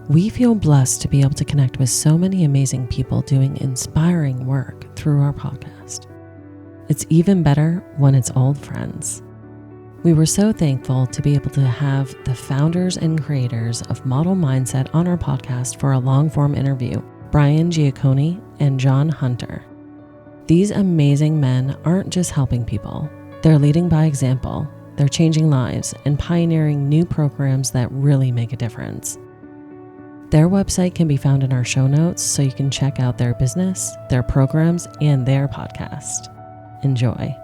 We feel blessed to be able to connect with so many amazing people doing inspiring work through our podcast. It's even better when it's old friends. We were so thankful to be able to have the founders and creators of Model Mindset on our podcast for a long-form interview, Brian Giaccone and John Hunter. These amazing men aren't just helping people. They're leading by example. They're changing lives and pioneering new programs that really make a difference. Their website can be found in our show notes, so you can check out their business, their programs, and their podcast. Enjoy.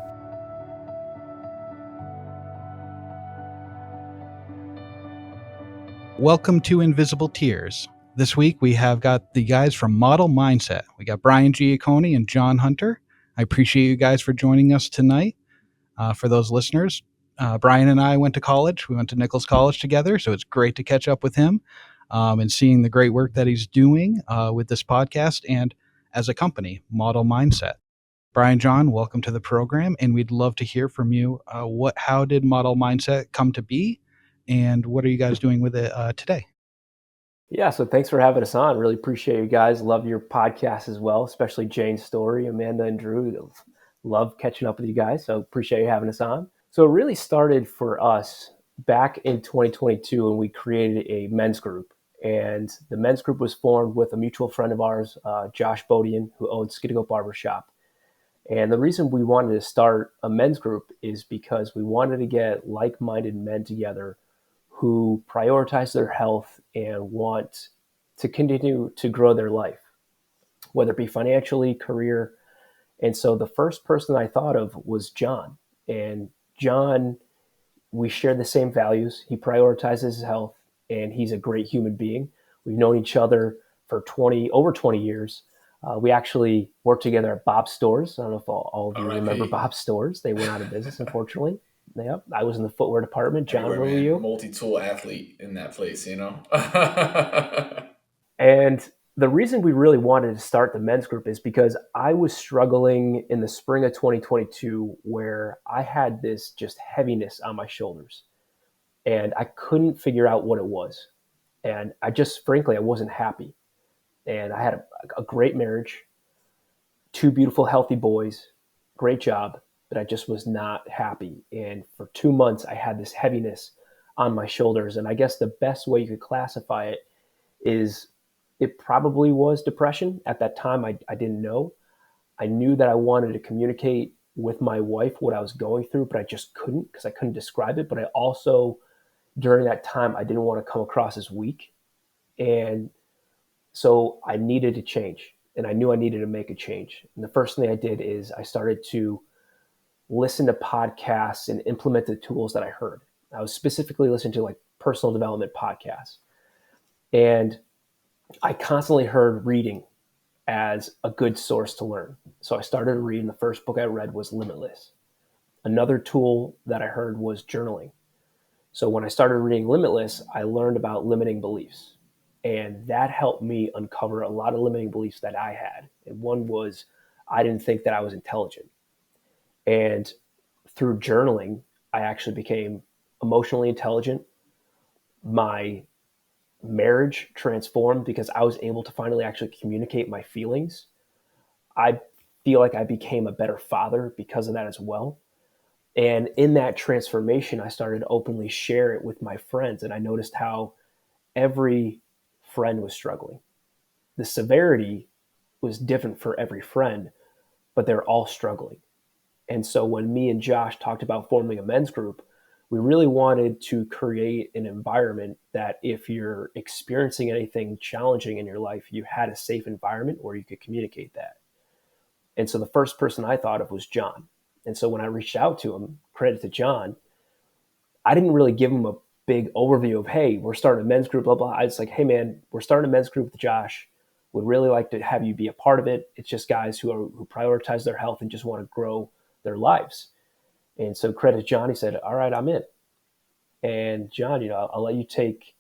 Welcome to Invisible Tears. This week we have got the guys from Model Mindset. We got Brian Giaccone and John Hunter. I appreciate you guys for joining us tonight. For those listeners, Brian and I went to college. We went to Nichols College together, so it's great to catch up with him. And seeing the great work that he's doing with this podcast and as a company, Model Mindset. Brian, John, welcome to the program, and we'd love to hear from you. How did Model Mindset come to be, and what are you guys doing with it today? Yeah, so thanks for having us on. Really appreciate you guys. Love your podcast as well, especially Jane's story, Amanda and Drew. Love catching up with you guys, so appreciate you having us on. So it really started for us back in 2022 when we created a men's group. And the men's group was formed with a mutual friend of ours, Josh Bodian, who owns Skidgo Barbershop. And the reason we wanted to start a men's group is because we wanted to get like-minded men together who prioritize their health and want to continue to grow their life, whether it be financially, career. And so the first person I thought of was John. And John, we share the same values. He prioritizes his health, and he's a great human being. We've known each other for over 20 years. We actually worked together at Bob's Stores. I don't know if all of you remember Bob's Stores. They went out of business, unfortunately. Yep. I was in the footwear department. John, where were you? Multi-tool athlete in that place, you know? And the reason we really wanted to start the men's group is because I was struggling in the spring of 2022 where I had this just heaviness on my shoulders and I couldn't figure out what it was. And frankly, I wasn't happy. And I had a great marriage, 2 beautiful, healthy boys, great job, but I just was not happy. And for 2 months, I had this heaviness on my shoulders. And I guess the best way you could classify it is it probably was depression. At that time, I didn't know. I knew that I wanted to communicate with my wife what I was going through, but I just couldn't because I couldn't describe it. But I also, during that time, I didn't want to come across as weak. And so I needed to change, and I knew I needed to make a change. And the first thing I did is I started to listen to podcasts and implement the tools that I heard. I was specifically listening to like personal development podcasts. And I constantly heard reading as a good source to learn. So I started reading. The first book I read was Limitless. Another tool that I heard was journaling. So when I started reading Limitless, I learned about limiting beliefs. And that helped me uncover a lot of limiting beliefs that I had. And one was I didn't think that I was intelligent. And through journaling, I actually became emotionally intelligent. My marriage transformed because I was able to finally actually communicate my feelings. I feel like I became a better father because of that as well. And in that transformation, I started to openly share it with my friends. And I noticed how every friend was struggling. The severity was different for every friend, but they're all struggling. And so when me and Josh talked about forming a men's group, we really wanted to create an environment that if you're experiencing anything challenging in your life, you had a safe environment where you could communicate that. And so the first person I thought of was John. And so when I reached out to him, credit to John, I didn't really give him a big overview of, hey, we're starting a men's group, blah, blah. I was like, hey, man, we're starting a men's group with Josh. Would really like to have you be a part of it. It's just guys who prioritize their health and just want to grow their lives. And so credit to John, he said, all right, I'm in. And John, I'll let you take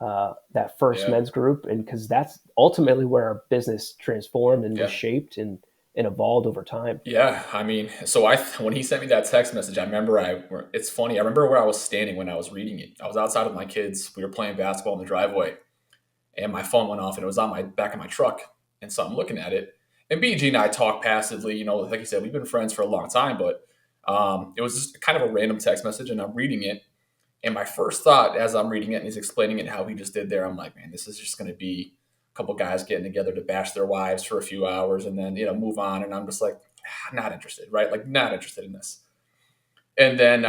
that first men's group. And because that's ultimately where our business transformed and was shaped and evolved over time. Yeah. I mean, so when he sent me that text message, I remember it's funny. I remember where I was standing when I was reading it. I was outside with my kids. We were playing basketball in the driveway. and my phone went off and it was on my back of my truck. And so I'm looking at it, and BG and I talk passively, like you said, we've been friends for a long time, but it was just kind of a random text message, and I'm reading it. And my first thought as I'm reading it and he's explaining it how he just did there, I'm like, man, this is just going to be a couple guys getting together to bash their wives for a few hours and then, move on. And I'm just like, not interested, right? Like, not interested in this. And then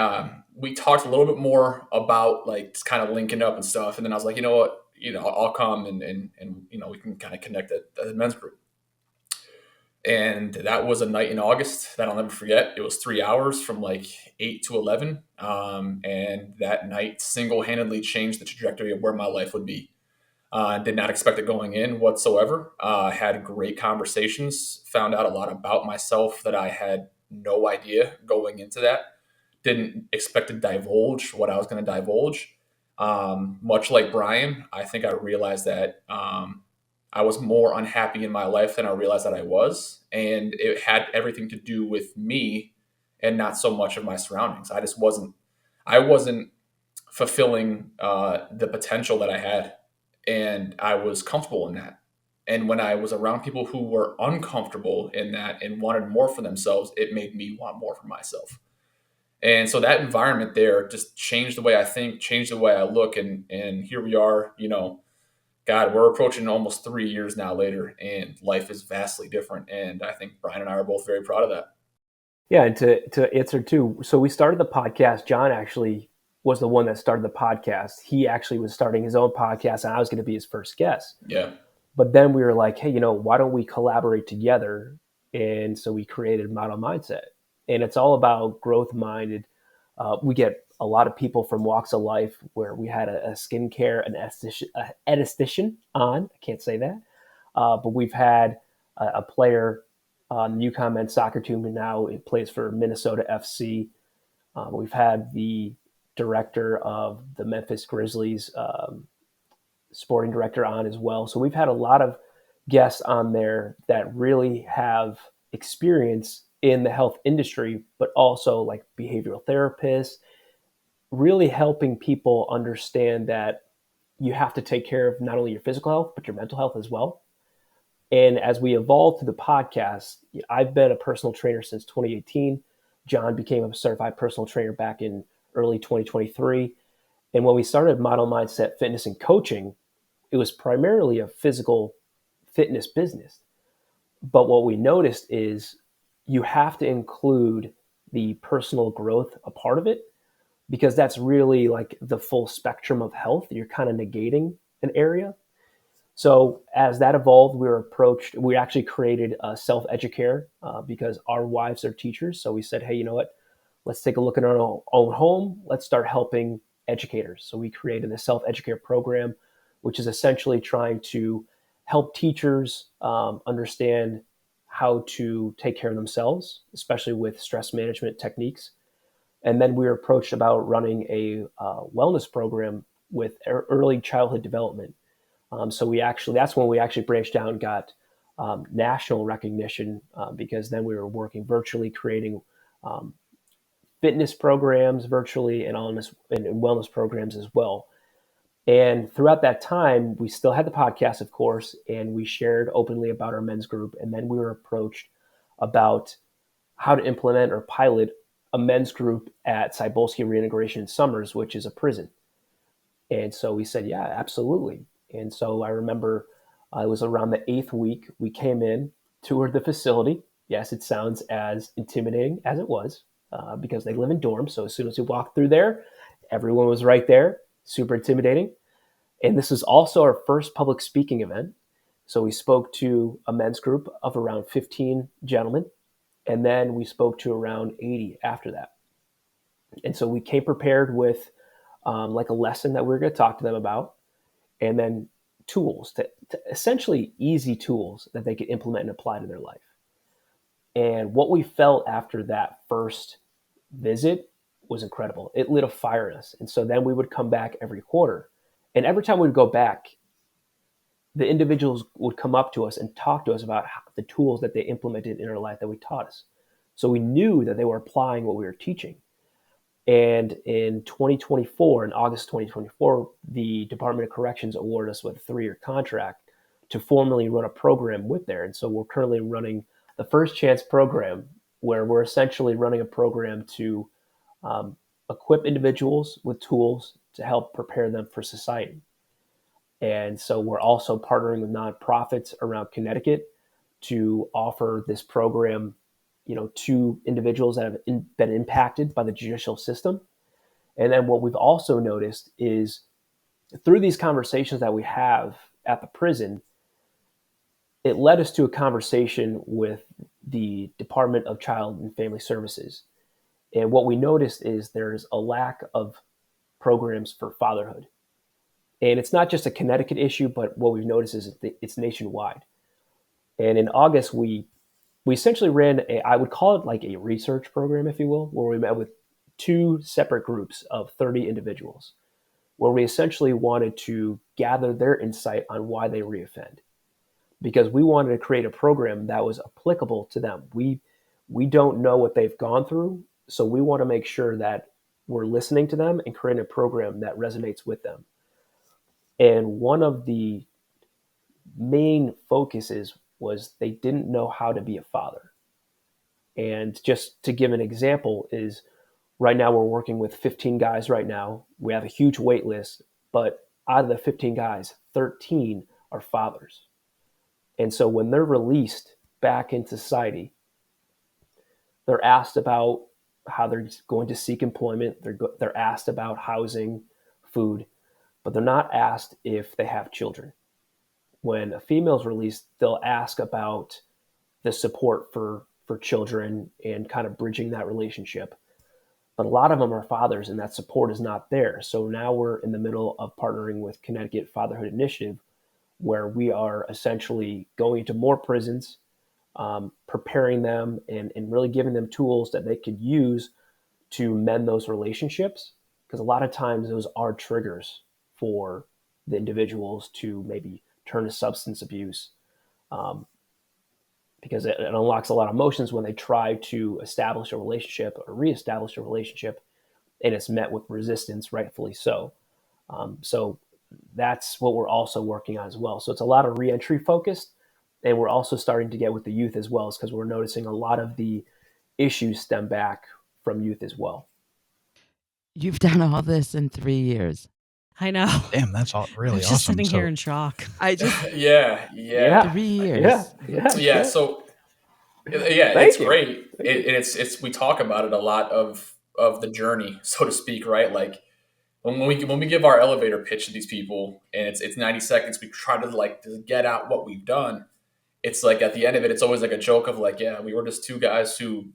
we talked a little bit more about like just kind of linking up and stuff. And then I was like, you know what, I'll come and we can kind of connect at the men's group. And that was a night in August that I'll never forget. It was 3 hours from like 8 to 11. And that night single-handedly changed the trajectory of where my life would be. Did not expect it going in whatsoever. Had great conversations, found out a lot about myself that I had no idea going into that. Didn't expect to divulge what I was going to divulge. Much like Brian, I think I realized that I was more unhappy in my life than I realized that I was. And it had everything to do with me and not so much of my surroundings. I wasn't fulfilling the potential that I had. And I was comfortable in that. And when I was around people who were uncomfortable in that and wanted more for themselves, it made me want more for myself. And so that environment there just changed the way I think, changed the way I look. And here we are, God, we're approaching almost 3 years now later, and life is vastly different. And I think Brian and I are both very proud of that. Yeah, and to answer too, so we started the podcast. John actually was the one that started the podcast. He actually was starting his own podcast, and I was going to be his first guest. Yeah. But then we were like, hey, why don't we collaborate together? And so we created Model Mindset. And it's all about growth minded. We get a lot of people from walks of life where we had a skincare, an esthetician on. I can't say that. But we've had a player on the UConn men's soccer team who now plays for Minnesota FC. We've had the director of the Memphis Grizzlies, sporting director on as well. So we've had a lot of guests on there that really have experience in the health industry, but also like behavioral therapists, really helping people understand that you have to take care of not only your physical health, but your mental health as well. And as we evolved through the podcast, I've been a personal trainer since 2018. John became a certified personal trainer back in early 2023. And when we started Model Mindset Fitness and Coaching, it was primarily a physical fitness business. But what we noticed is you have to include the personal growth a part of it, because that's really like the full spectrum of health. You're kind of negating an area. So as that evolved, we actually created a self-educare because our wives are teachers. So we said, hey, you know what? Let's take a look at our own home. Let's start helping educators. So we created the self-educare program, which is essentially trying to help teachers understand how to take care of themselves, especially with stress management techniques. And then we were approached about running a wellness program with early childhood development. So that's when we actually branched out and got national recognition because then we were working virtually, creating fitness programs virtually and wellness programs as well. And throughout that time, we still had the podcast, of course, and we shared openly about our men's group. And then we were approached about how to implement or pilot a men's group at Cybulski Reintegration Summers, which is a prison. And so we said, yeah, absolutely. And so I remember it was around the 8th week. We came in, toured the facility. Yes, it sounds as intimidating as it was because they live in dorms. So as soon as we walked through there, everyone was right there. Super intimidating. And this is also our first public speaking event. So we spoke to a men's group of around 15 gentlemen. And then we spoke to around 80 after that. And so we came prepared with like a lesson that we were going to talk to them about. And then tools, to essentially easy tools that they could implement and apply to their life. And what we felt after that first visit was incredible. It lit a fire in us. And so then we would come back every quarter. And every time we'd go back, the individuals would come up to us and talk to us about the tools that they implemented in our life that we taught us. So we knew that they were applying what we were teaching. And in 2024, in August 2024, the Department of Corrections awarded us with a 3-year contract to formally run a program with there. And so we're currently running the First Chance program, where we're essentially running a program to equip individuals with tools to help prepare them for society. And so we're also partnering with nonprofits around Connecticut to offer this program, to individuals that have been impacted by the judicial system. And then what we've also noticed is through these conversations that we have at the prison, it led us to a conversation with the Department of Child and Family Services. And what we noticed is there's a lack of programs for fatherhood. And it's not just a Connecticut issue, but what we've noticed is it's nationwide. And in August, we essentially ran I would call it like a research program, if you will, where we met with 2 separate groups of 30 individuals, where we essentially wanted to gather their insight on why they reoffend, because we wanted to create a program that was applicable to them. We don't know what they've gone through, so we want to make sure that we're listening to them and creating a program that resonates with them. And one of the main focuses was they didn't know how to be a father. And just to give an example is right now we're working with 15 guys right now. We have a huge wait list, but out of the 15 guys, 13 are fathers. And so when they're released back into society, they're asked about how they're going to seek employment. They're asked about housing, food, but they're not asked if they have children. When a female's released, they'll ask about the support for children and kind of bridging that relationship. But a lot of them are fathers, and that support is not there. So now we're in the middle of partnering with Connecticut Fatherhood Initiative, where we are essentially going into more prisons, preparing them and really giving them tools that they could use to mend those relationships. Because a lot of times those are triggers for the individuals to maybe turn to substance abuse, because it unlocks a lot of emotions when they try to establish a relationship or reestablish a relationship, and it's met with resistance, rightfully so. So that's what we're also working on as well. So it's a lot of reentry focused, and we're also starting to get with the youth as well, because we're noticing a lot of the issues stem back from youth as well. You've done all this in 3 years. I know. Damn, that's all really I'm just awesome. sitting here in shock. I just Yeah. 3 years. Yeah. So it's great. It's we talk about it a lot of the journey, so to speak, right? Like when we give our elevator pitch to these people, and it's 90 seconds, we try to get out what we've done. It's like at the end of it, it's always like a joke of like, yeah, we were just 2 guys who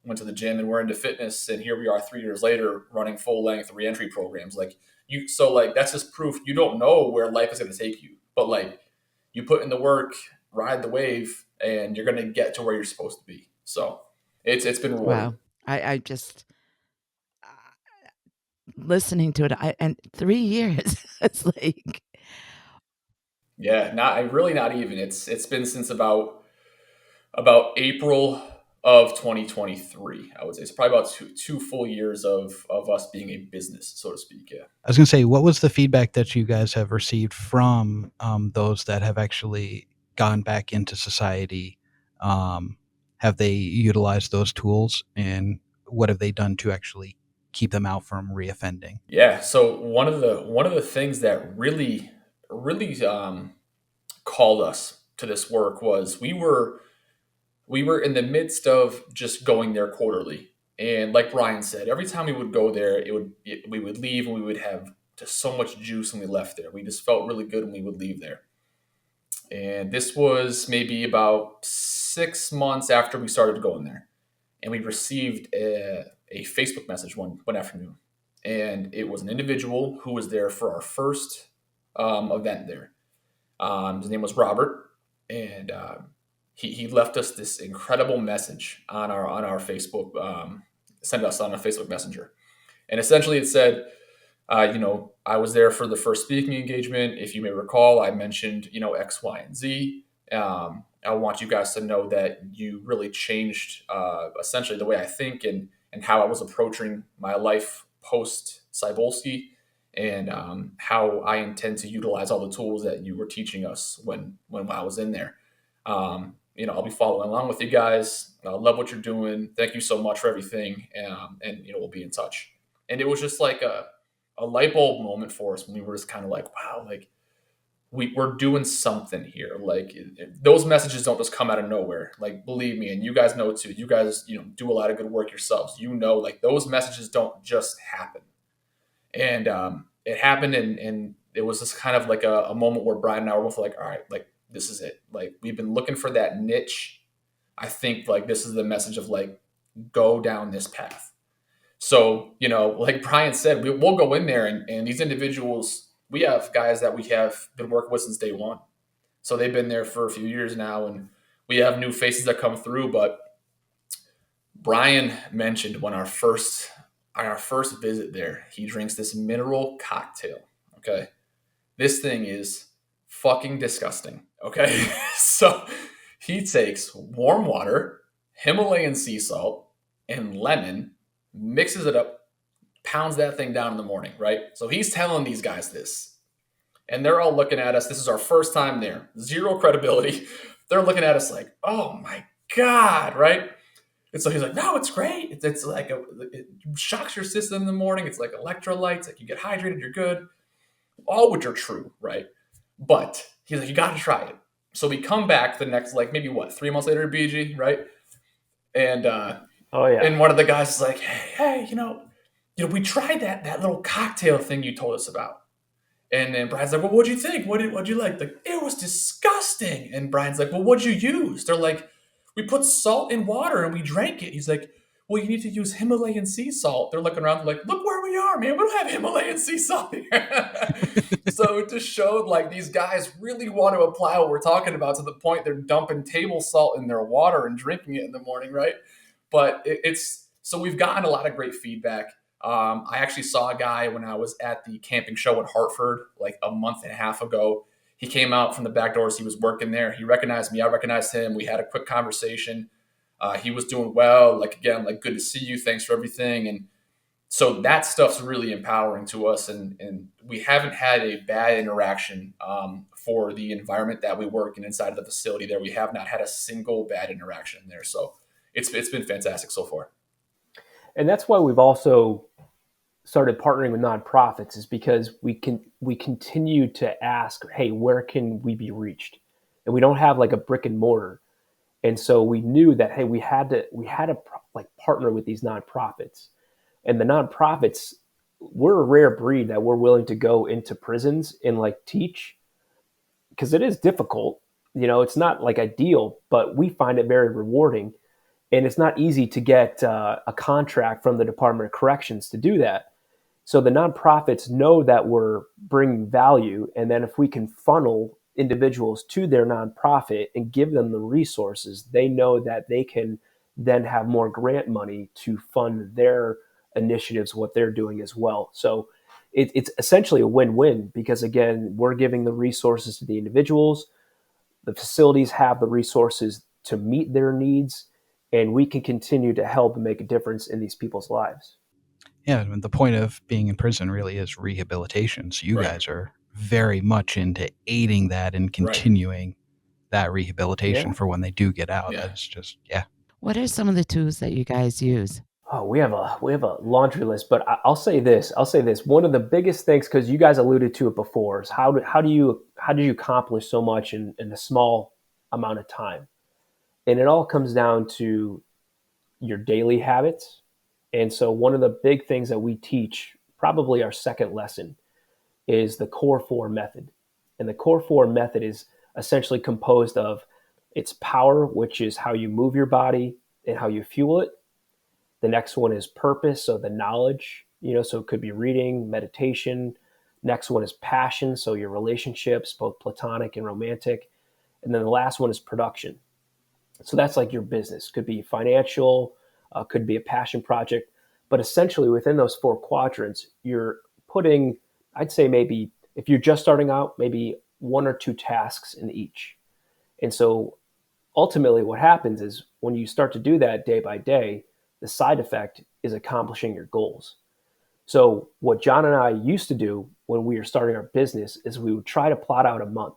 went to the gym and we're into fitness, and here we are 3 years later running full length reentry programs. So that's just proof you don't know where life is going to take you, but like you put in the work, ride the wave, and you're going to get to where you're supposed to be. So it's been rewarding. Wow. I just listening to it, and 3 years. It's like, Yeah, not even. It's been since about April of 2023, I would say. It's probably about two full years of us being a business, so to speak. Yeah. I was going to say, what was the feedback that you guys have received from those that have actually gone back into society? Have they utilized those tools, and what have they done to actually keep them out from reoffending? Yeah. So one of the things that really called us to this work was we were in the midst of just going there quarterly. And like Brian said, every time we would go there, we would leave and we would have just so much juice when we left there. We just felt really good when we would leave there. And this was maybe about 6 months after we started going there. And we received a Facebook message one afternoon. And it was an individual who was there for our first event there. His name was Robert. And he left us this incredible message on our Facebook, sent us on a Facebook Messenger. And essentially it said, I was there for the first speaking engagement. If you may recall, I mentioned, X, Y, and Z. I want you guys to know that you really changed essentially the way I think, and and how I was approaching my life post Cybulski, and how I intend to utilize all the tools that you were teaching us when I was in there. I'll be following along with you guys. I love what you're doing. Thank you so much for everything. And we'll be in touch. And it was just like a light bulb moment for us when we were just kind of like, wow, like we're doing something here. Like those messages don't just come out of nowhere. Like, believe me, and you guys know too, you guys, do a lot of good work yourselves. Like those messages don't just happen. And it happened. And it was just kind of like a moment where Brian and I were both like, all right, like, this is it. Like, we've been looking for that niche. I think like this is the message of like, go down this path. So, like Brian said, we'll go in there and these individuals, we have guys that we have been working with since day one. So they've been there for a few years now, and we have new faces that come through. But Brian mentioned when our first visit there, he drinks this mineral cocktail. Okay. This thing is fucking disgusting. Okay. So he takes warm water, Himalayan sea salt, and lemon, mixes it up, pounds that thing down in the morning, right? So he's telling these guys this, and they're all looking at us. This is our first time there. Zero credibility. They're looking at us like, oh my God, right? And so he's like, no, it's great. It's like it shocks your system in the morning. It's like electrolytes. Like, you get hydrated, you're good. All which are true, right? But he's like, you got to try it. So we come back the next, like, maybe 3 months later, BG, right? And Oh yeah. and one of the guys is like, hey, we tried that little cocktail thing you told us about. And then Brian's like, well, what'd you think? What'd you like? Like, it was disgusting. And Brian's like, well, what'd you use? They're like, we put salt in water and we drank it. He's like, well, you need to use Himalayan sea salt. They're looking around, they're like, look where we are, man. We don't have Himalayan sea salt here. So it just showed like these guys really want to apply what we're talking about, to the point they're dumping table salt in their water and drinking it in the morning, right? But so we've gotten a lot of great feedback. I actually saw a guy when I was at the camping show in Hartford like a month and a half ago. He came out from the back doors. He was working there. He recognized me. I recognized him. We had a quick conversation. He was doing well. Like, again, like, good to see you. Thanks for everything. And so that stuff's really empowering to us. And we haven't had a bad interaction for the environment that we work in inside of the facility there. We have not had a single bad interaction there. So it's been fantastic so far. And that's why we've also started partnering with nonprofits, is because we continue to ask, hey, where can we be reached? And we don't have like a brick and mortar. And so we knew that, hey, we had to like partner with these nonprofits. And the nonprofits, we're a rare breed that we're willing to go into prisons and like teach, because it is difficult. It's not like ideal, but we find it very rewarding. And it's not easy to get a contract from the Department of Corrections to do that. So the nonprofits know that we're bringing value. And then if we can funnel individuals to their nonprofit and give them the resources, they know that they can then have more grant money to fund their initiatives, what they're doing as well. So it's essentially a win-win, because again, we're giving the resources to the individuals. The facilities have the resources to meet their needs, and we can continue to help and make a difference in these people's lives. Yeah, and the point of being in prison really is rehabilitation. So you Right. guys are very much into aiding that and continuing that rehabilitation for when they do get out. Yeah. That's just, What are some of the tools that you guys use? Oh, we have a laundry list, but I'll say this. One of the biggest things, because you guys alluded to it before, is how do you accomplish so much in a small amount of time? And it all comes down to your daily habits. And so one of the big things that we teach, probably our second lesson, is the Core 4 method. And the Core 4 method is essentially composed of its power, which is how you move your body and how you fuel it. The next one is purpose, so the knowledge, so it could be reading, meditation. Next one is passion, so your relationships, both platonic and romantic. And then the last one is production. So that's like your business. Could be financial, could be a passion project. But essentially within those 4 quadrants, you're putting, I'd say maybe, if you're just starting out, maybe 1 or 2 tasks in each. And so ultimately what happens is when you start to do that day by day, The side effect is accomplishing your goals. So what John and I used to do when we were starting our business is we would try to plot out a month.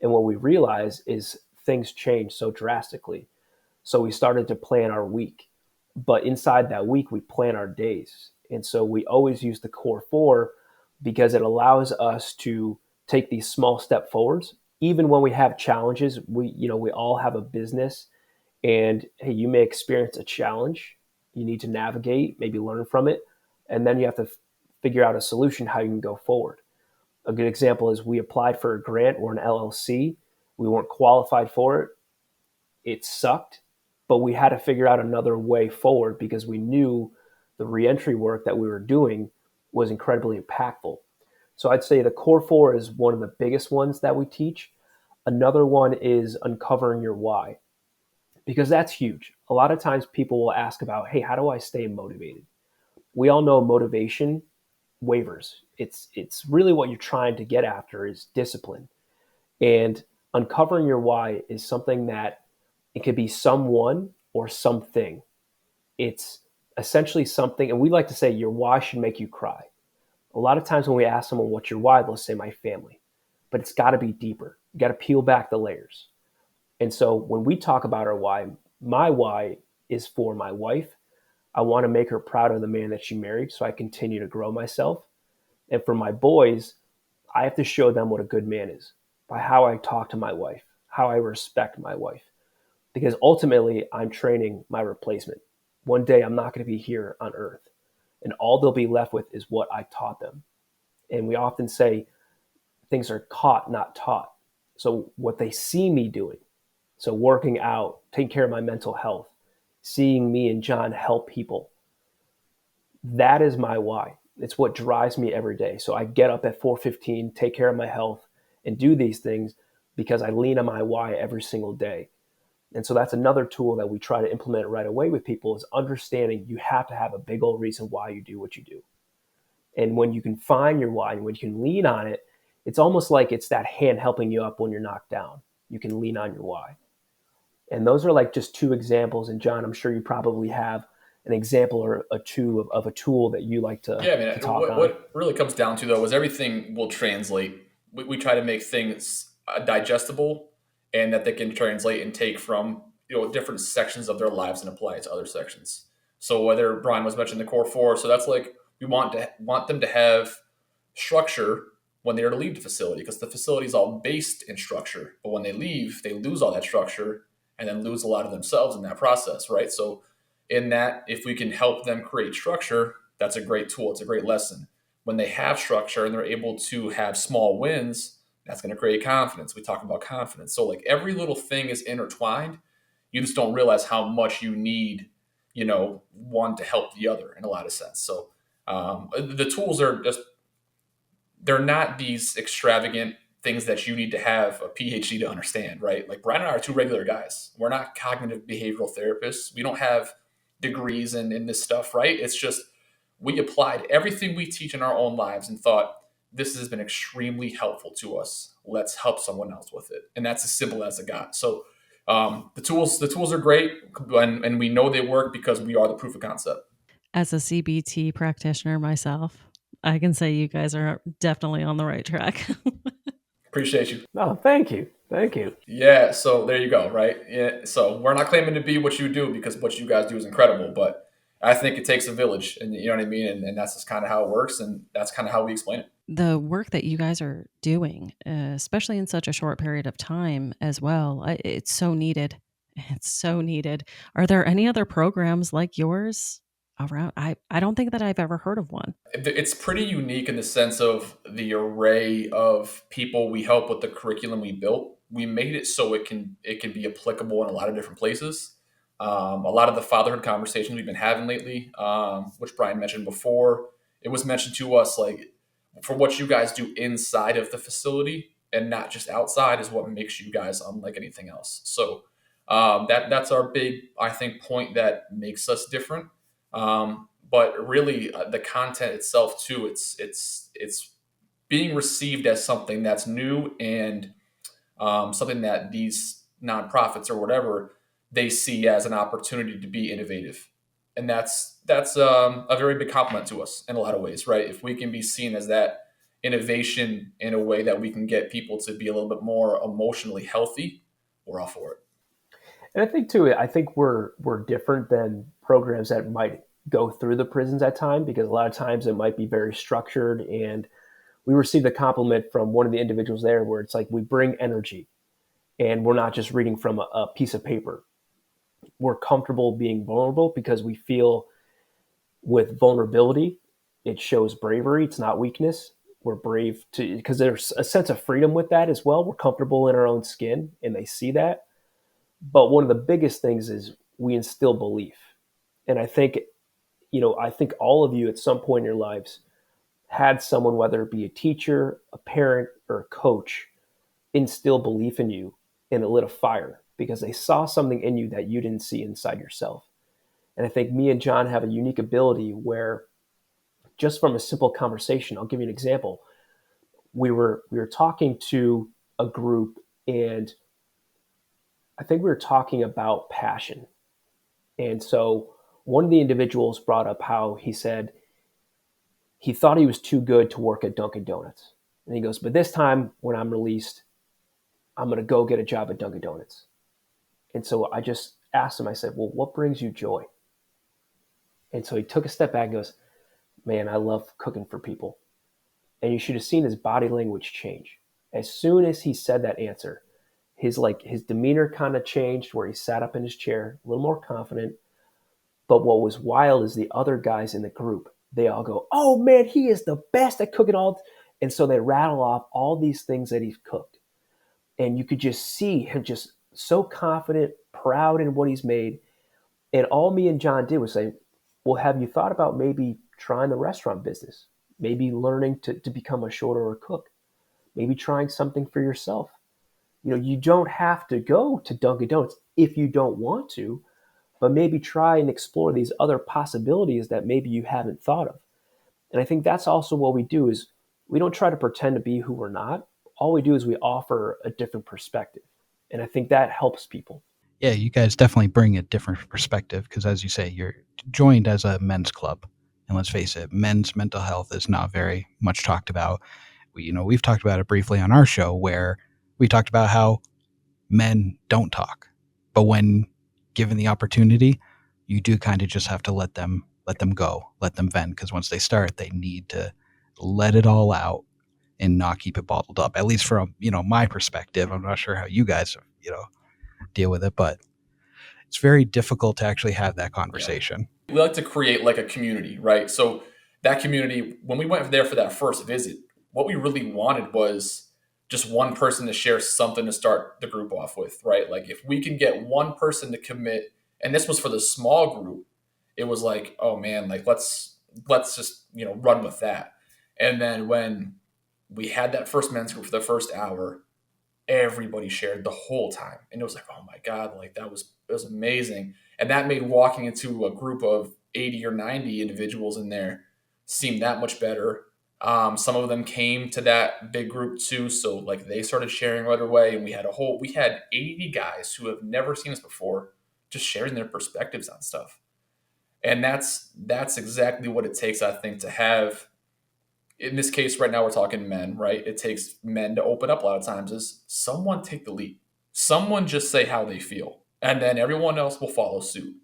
And what we realized is things change so drastically. So we started to plan our week. But inside that week, we plan our days. And so we always use the core four because it allows us to take these small step forwards. Even when we have challenges, we all have a business, and hey, you may experience a challenge. You need to navigate, maybe learn from it, and then you have to figure out a solution how you can go forward. A good example is we applied for a grant or an LLC. We weren't qualified for it. It sucked, but we had to figure out another way forward because we knew the reentry work that we were doing was incredibly impactful. So I'd say the core four is one of the biggest ones that we teach. Another one is uncovering your why, because that's huge. A lot of times people will ask about, hey, how do I stay motivated? We all know motivation wavers. It's really what you're trying to get after is discipline. And uncovering your why is something that it could be someone or something. It's essentially something, and we like to say your why should make you cry. A lot of times when we ask someone what's your why, they'll say my family, but it's got to be deeper. You got to peel back the layers. And so when we talk about our why, my why is for my wife. I want to make her proud of the man that she married so I continue to grow myself. And for my boys, I have to show them what a good man is by how I talk to my wife, how I respect my wife. Because ultimately, I'm training my replacement. One day, I'm not going to be here on earth. And all they'll be left with is what I taught them. And we often say things are caught, not taught. So what they see me doing, so working out, taking care of my mental health, seeing me and John help people, that is my why. It's what drives me every day. So I get up at 4:15, take care of my health, and do these things because I lean on my why every single day. And so that's another tool that we try to implement right away with people is understanding you have to have a big old reason why you do what you do. And when you can find your why and when you can lean on it, it's almost like it's that hand helping you up when you're knocked down. You can lean on your why. And those are like just two examples. And John, I'm sure you probably have an example or a two of a tool that you like to, Yeah, I mean, to talk on. what really comes down to though is everything will translate. We try to make things digestible and that they can translate and take from different sections of their lives and apply it to other sections. So whether Brian was mentioning the core four, so that's like we want them to have structure when they are to leave the facility because the facility is all based in structure. But when they leave, they lose all that structure and then lose a lot of themselves in that process, right? So in that, if we can help them create structure, that's a great tool. It's a great lesson. When they have structure and they're able to have small wins, that's going to create confidence. We talk about confidence. So like every little thing is intertwined. You just don't realize how much you need, one to help the other in a lot of sense. So the tools are just, they're not these extravagant things that you need to have a PhD to understand, right? Like Brian and I are two regular guys. We're not cognitive behavioral therapists. We don't have degrees in this stuff, right? It's just we applied everything we teach in our own lives and thought this has been extremely helpful to us. Let's help someone else with it, and that's as simple as it got. So the tools are great, and we know they work because we are the proof of concept. As a CBT practitioner myself, I can say you guys are definitely on the right track. Appreciate you. Oh, thank you. Thank you. Yeah, so there you go, right? Yeah, so we're not claiming to be what you do because what you guys do is incredible, but I think it takes a village, and you know what I mean, and that's just kind of how it works, and that's kind of how we explain it. The work that you guys are doing, especially in such a short period of time as well, it's so needed. It's so needed. Are there any other programs like yours around? I don't think that I've ever heard of one. It's pretty unique in the sense of the array of people we help with the curriculum we built. We made it so it can be applicable in a lot of different places. A lot of the fatherhood conversations we've been having lately, which Brian mentioned before, it was mentioned to us like for what you guys do inside of the facility and not just outside is what makes you guys unlike anything else. So that's our big, I think, point that makes us different. But really, the content itself too, it's being received as something that's new and something that these nonprofits or whatever they see as an opportunity to be innovative. And that's a very big compliment to us in a lot of ways, right? If we can be seen as that innovation in a way that we can get people to be a little bit more emotionally healthy, we're all for it. And I think too, I think we're different than programs that might go through the prisons at time, because a lot of times it might be very structured. And we received a compliment from one of the individuals there where it's like, we bring energy and we're not just reading from a piece of paper. We're comfortable being vulnerable because we feel with vulnerability, it shows bravery. It's not weakness. We're brave because there's a sense of freedom with that as well. We're comfortable in our own skin and they see that. But one of the biggest things is we instill belief. And I think, I think all of you at some point in your lives had someone, whether it be a teacher, a parent, or a coach, instill belief in you, and it lit a fire because they saw something in you that you didn't see inside yourself. And I think me and John have a unique ability where, just from a simple conversation, I'll give you an example. We were talking to a group, and I think we were talking about passion. And so one of the individuals brought up how he said he thought he was too good to work at Dunkin' Donuts. And he goes, but this time when I'm released, I'm going to go get a job at Dunkin' Donuts. And so I just asked him, I said, well, what brings you joy? And so he took a step back and goes, man, I love cooking for people. And you should have seen his body language change. As soon as he said that answer, his demeanor kind of changed, where he sat up in his chair, a little more confident. But what was wild is the other guys in the group, they all go, oh man, he is the best at cooking all. And so they rattle off all these things that he's cooked. And you could just see him just so confident, proud in what he's made. And all me and John did was say, well, have you thought about maybe trying the restaurant business? Maybe learning to become a chauffeur or a cook? Maybe trying something for yourself? You don't have to go to Dunkin' Donuts if you don't want to, but maybe try and explore these other possibilities that maybe you haven't thought of. And I think that's also what we do is we don't try to pretend to be who we're not. All we do is we offer a different perspective. And I think that helps people. Yeah, you guys definitely bring a different perspective because, as you say, you're joined as a men's club. And let's face it, men's mental health is not very much talked about. We've talked about it briefly on our show where we talked about how men don't talk. But when given the opportunity, you do kind of just have to let them go, let them vent, because once they start, they need to let it all out and not keep it bottled up. At least from, my perspective. I'm not sure how you guys, deal with it, but it's very difficult to actually have that conversation. Yeah. We like to create like a community, right? So that community, when we went there for that first visit, what we really wanted was just one person to share something to start the group off with, right? Like if we can get one person to commit, and this was for the small group, it was like, oh man, like let's just, run with that. And then when we had that first men's group for the first hour, everybody shared the whole time. And it was like, oh my God, like it was amazing. And that made walking into a group of 80 or 90 individuals in there seem that much better. Some of them came to that big group too. So like they started sharing right away. And we had 80 guys who have never seen us before, just sharing their perspectives on stuff. And that's exactly what it takes, I think, to have, in this case right now we're talking men, right? It takes men to open up a lot of times is someone take the lead. Someone just say how they feel. And then everyone else will follow suit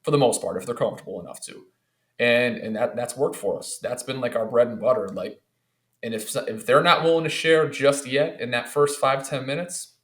for the most part if they're comfortable enough to. And that's worked for us. That's been like our bread and butter. Like, and if they're not willing to share just yet in that first 5-10 minutes,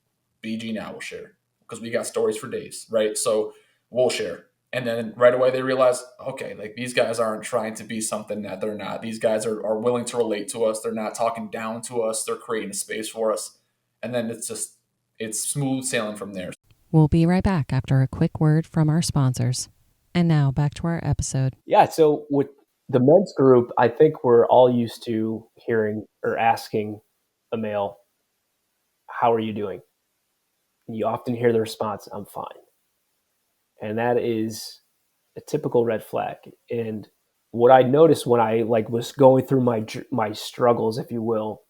BG now will share because we got stories for days, right? So we'll share. And then right away they realize, okay, like these guys aren't trying to be something that they're not. These guys are willing to relate to us. They're not talking down to us. They're creating a space for us. And then it's smooth sailing from there. We'll be right back after a quick word from our sponsors. And now back to our episode. Yeah, so with the men's group, I think we're all used to hearing or asking a male, how are you doing? And you often hear the response, I'm fine. And that is a typical red flag. And what I noticed when I was going through my struggles, if you will,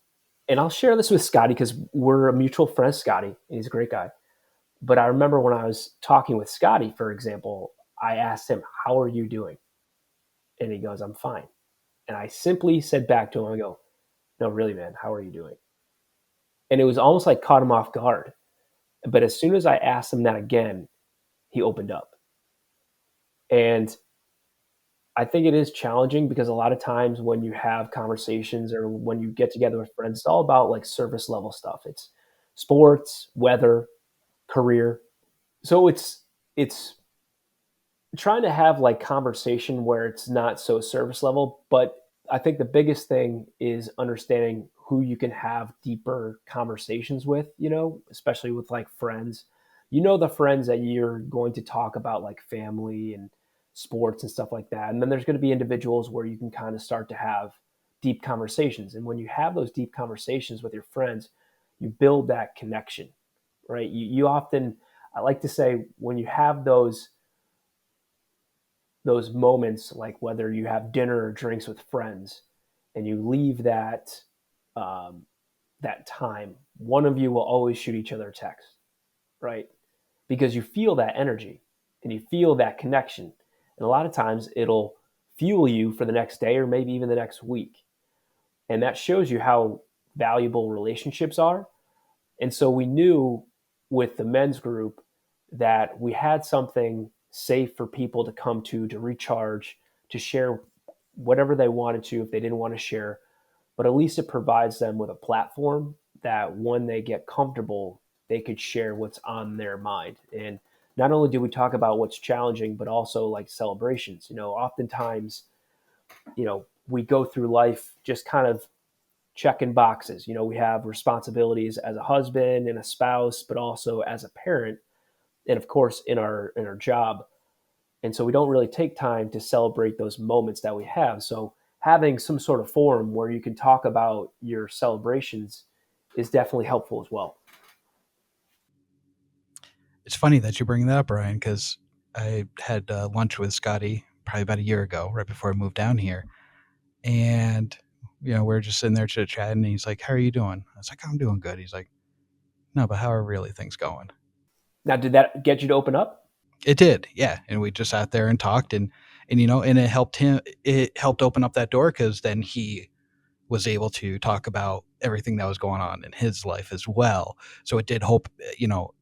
and I'll share this with Scotty because we're a mutual friend, Scotty, and he's a great guy. But I remember when I was talking with Scotty, for example, I asked him, "How are you doing?" And he goes, "I'm fine." And I simply said back to him, I go, "No, really, man, how are you doing?" And it was almost like caught him off guard. But as soon as I asked him that again, he opened up. And I think it is challenging because a lot of times when you have conversations or when you get together with friends, it's all about like surface level stuff. It's sports, weather, career. So it's trying to have like conversation where it's not so surface level, but I think the biggest thing is understanding who you can have deeper conversations with, especially with like friends. The friends that you're going to talk about like family and sports and stuff like that. And then there's going to be individuals where you can kind of start to have deep conversations. And when you have those deep conversations with your friends, you build that connection, right? You often, I like to say, when you have those moments, like whether you have dinner or drinks with friends, and you leave um, that time, one of you will always shoot each other a text, right? Because you feel that energy and you feel that connection, and a lot of times it'll fuel you for the next day or maybe even the next week, and that shows you how valuable relationships are. And so we knew with the men's group that we had something safe for people to come to recharge, to share whatever they wanted to if they didn't want to share. But at least it provides them with a platform that when they get comfortable, they could share what's on their mind. And not only do we talk about what's challenging, but also like celebrations. Oftentimes, we go through life just kind of checking boxes. We have responsibilities as a husband and a spouse, but also as a parent, and of course in our job. And so we don't really take time to celebrate those moments that we have. So having some sort of forum where you can talk about your celebrations is definitely helpful as well. It's funny that you bring that up, Brian, because I had lunch with Scotty probably about a year ago, right before I moved down here, and we're just sitting there chit chatting, and he's like, "How are you doing?" I was like, "I'm doing good." He's like, "No, but how are really things going?" Now, did that get you to open up? It did, yeah. And we just sat there and talked, and it helped him. It helped open up that door because then he was able to talk about everything that was going on in his life as well. So it did hope,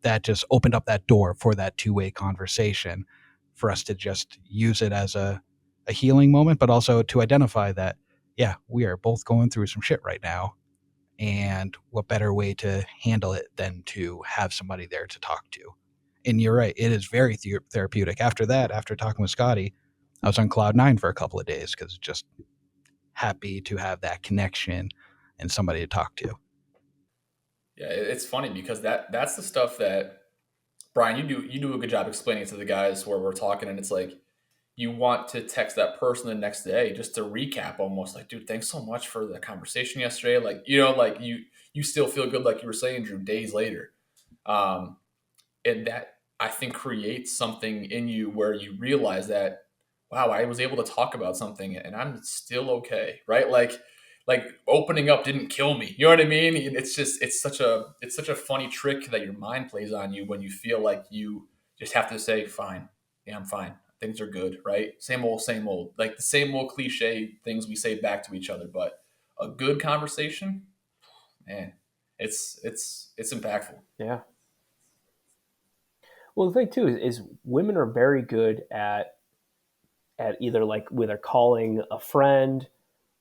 that just opened up that door for that two-way conversation for us to just use it as a healing moment, but also to identify that, yeah, we are both going through some shit right now. And what better way to handle it than to have somebody there to talk to? And you're right, it is very therapeutic. After that, after talking with Scotty, I was on cloud nine for a couple of days because just happy to have that connection and somebody to talk to. Yeah, it's funny because that's the stuff that Brian, you do a good job explaining it to the guys where we're talking, and it's like you want to text that person the next day just to recap, almost like, dude, thanks so much for the conversation yesterday. Like, like you still feel good, like you were saying, Drew, days later. Um, and that I think creates something in you where you realize that, wow, I was able to talk about something and I'm still okay, right? Like opening up didn't kill me. You know what I mean? It's such a funny trick that your mind plays on you when you feel like you just have to say, fine, yeah, I'm fine, things are good, right? Same old, like the same old cliche things we say back to each other. But a good conversation, man, it's impactful. Yeah. Well, the thing too is women are very good at either like whether calling a friend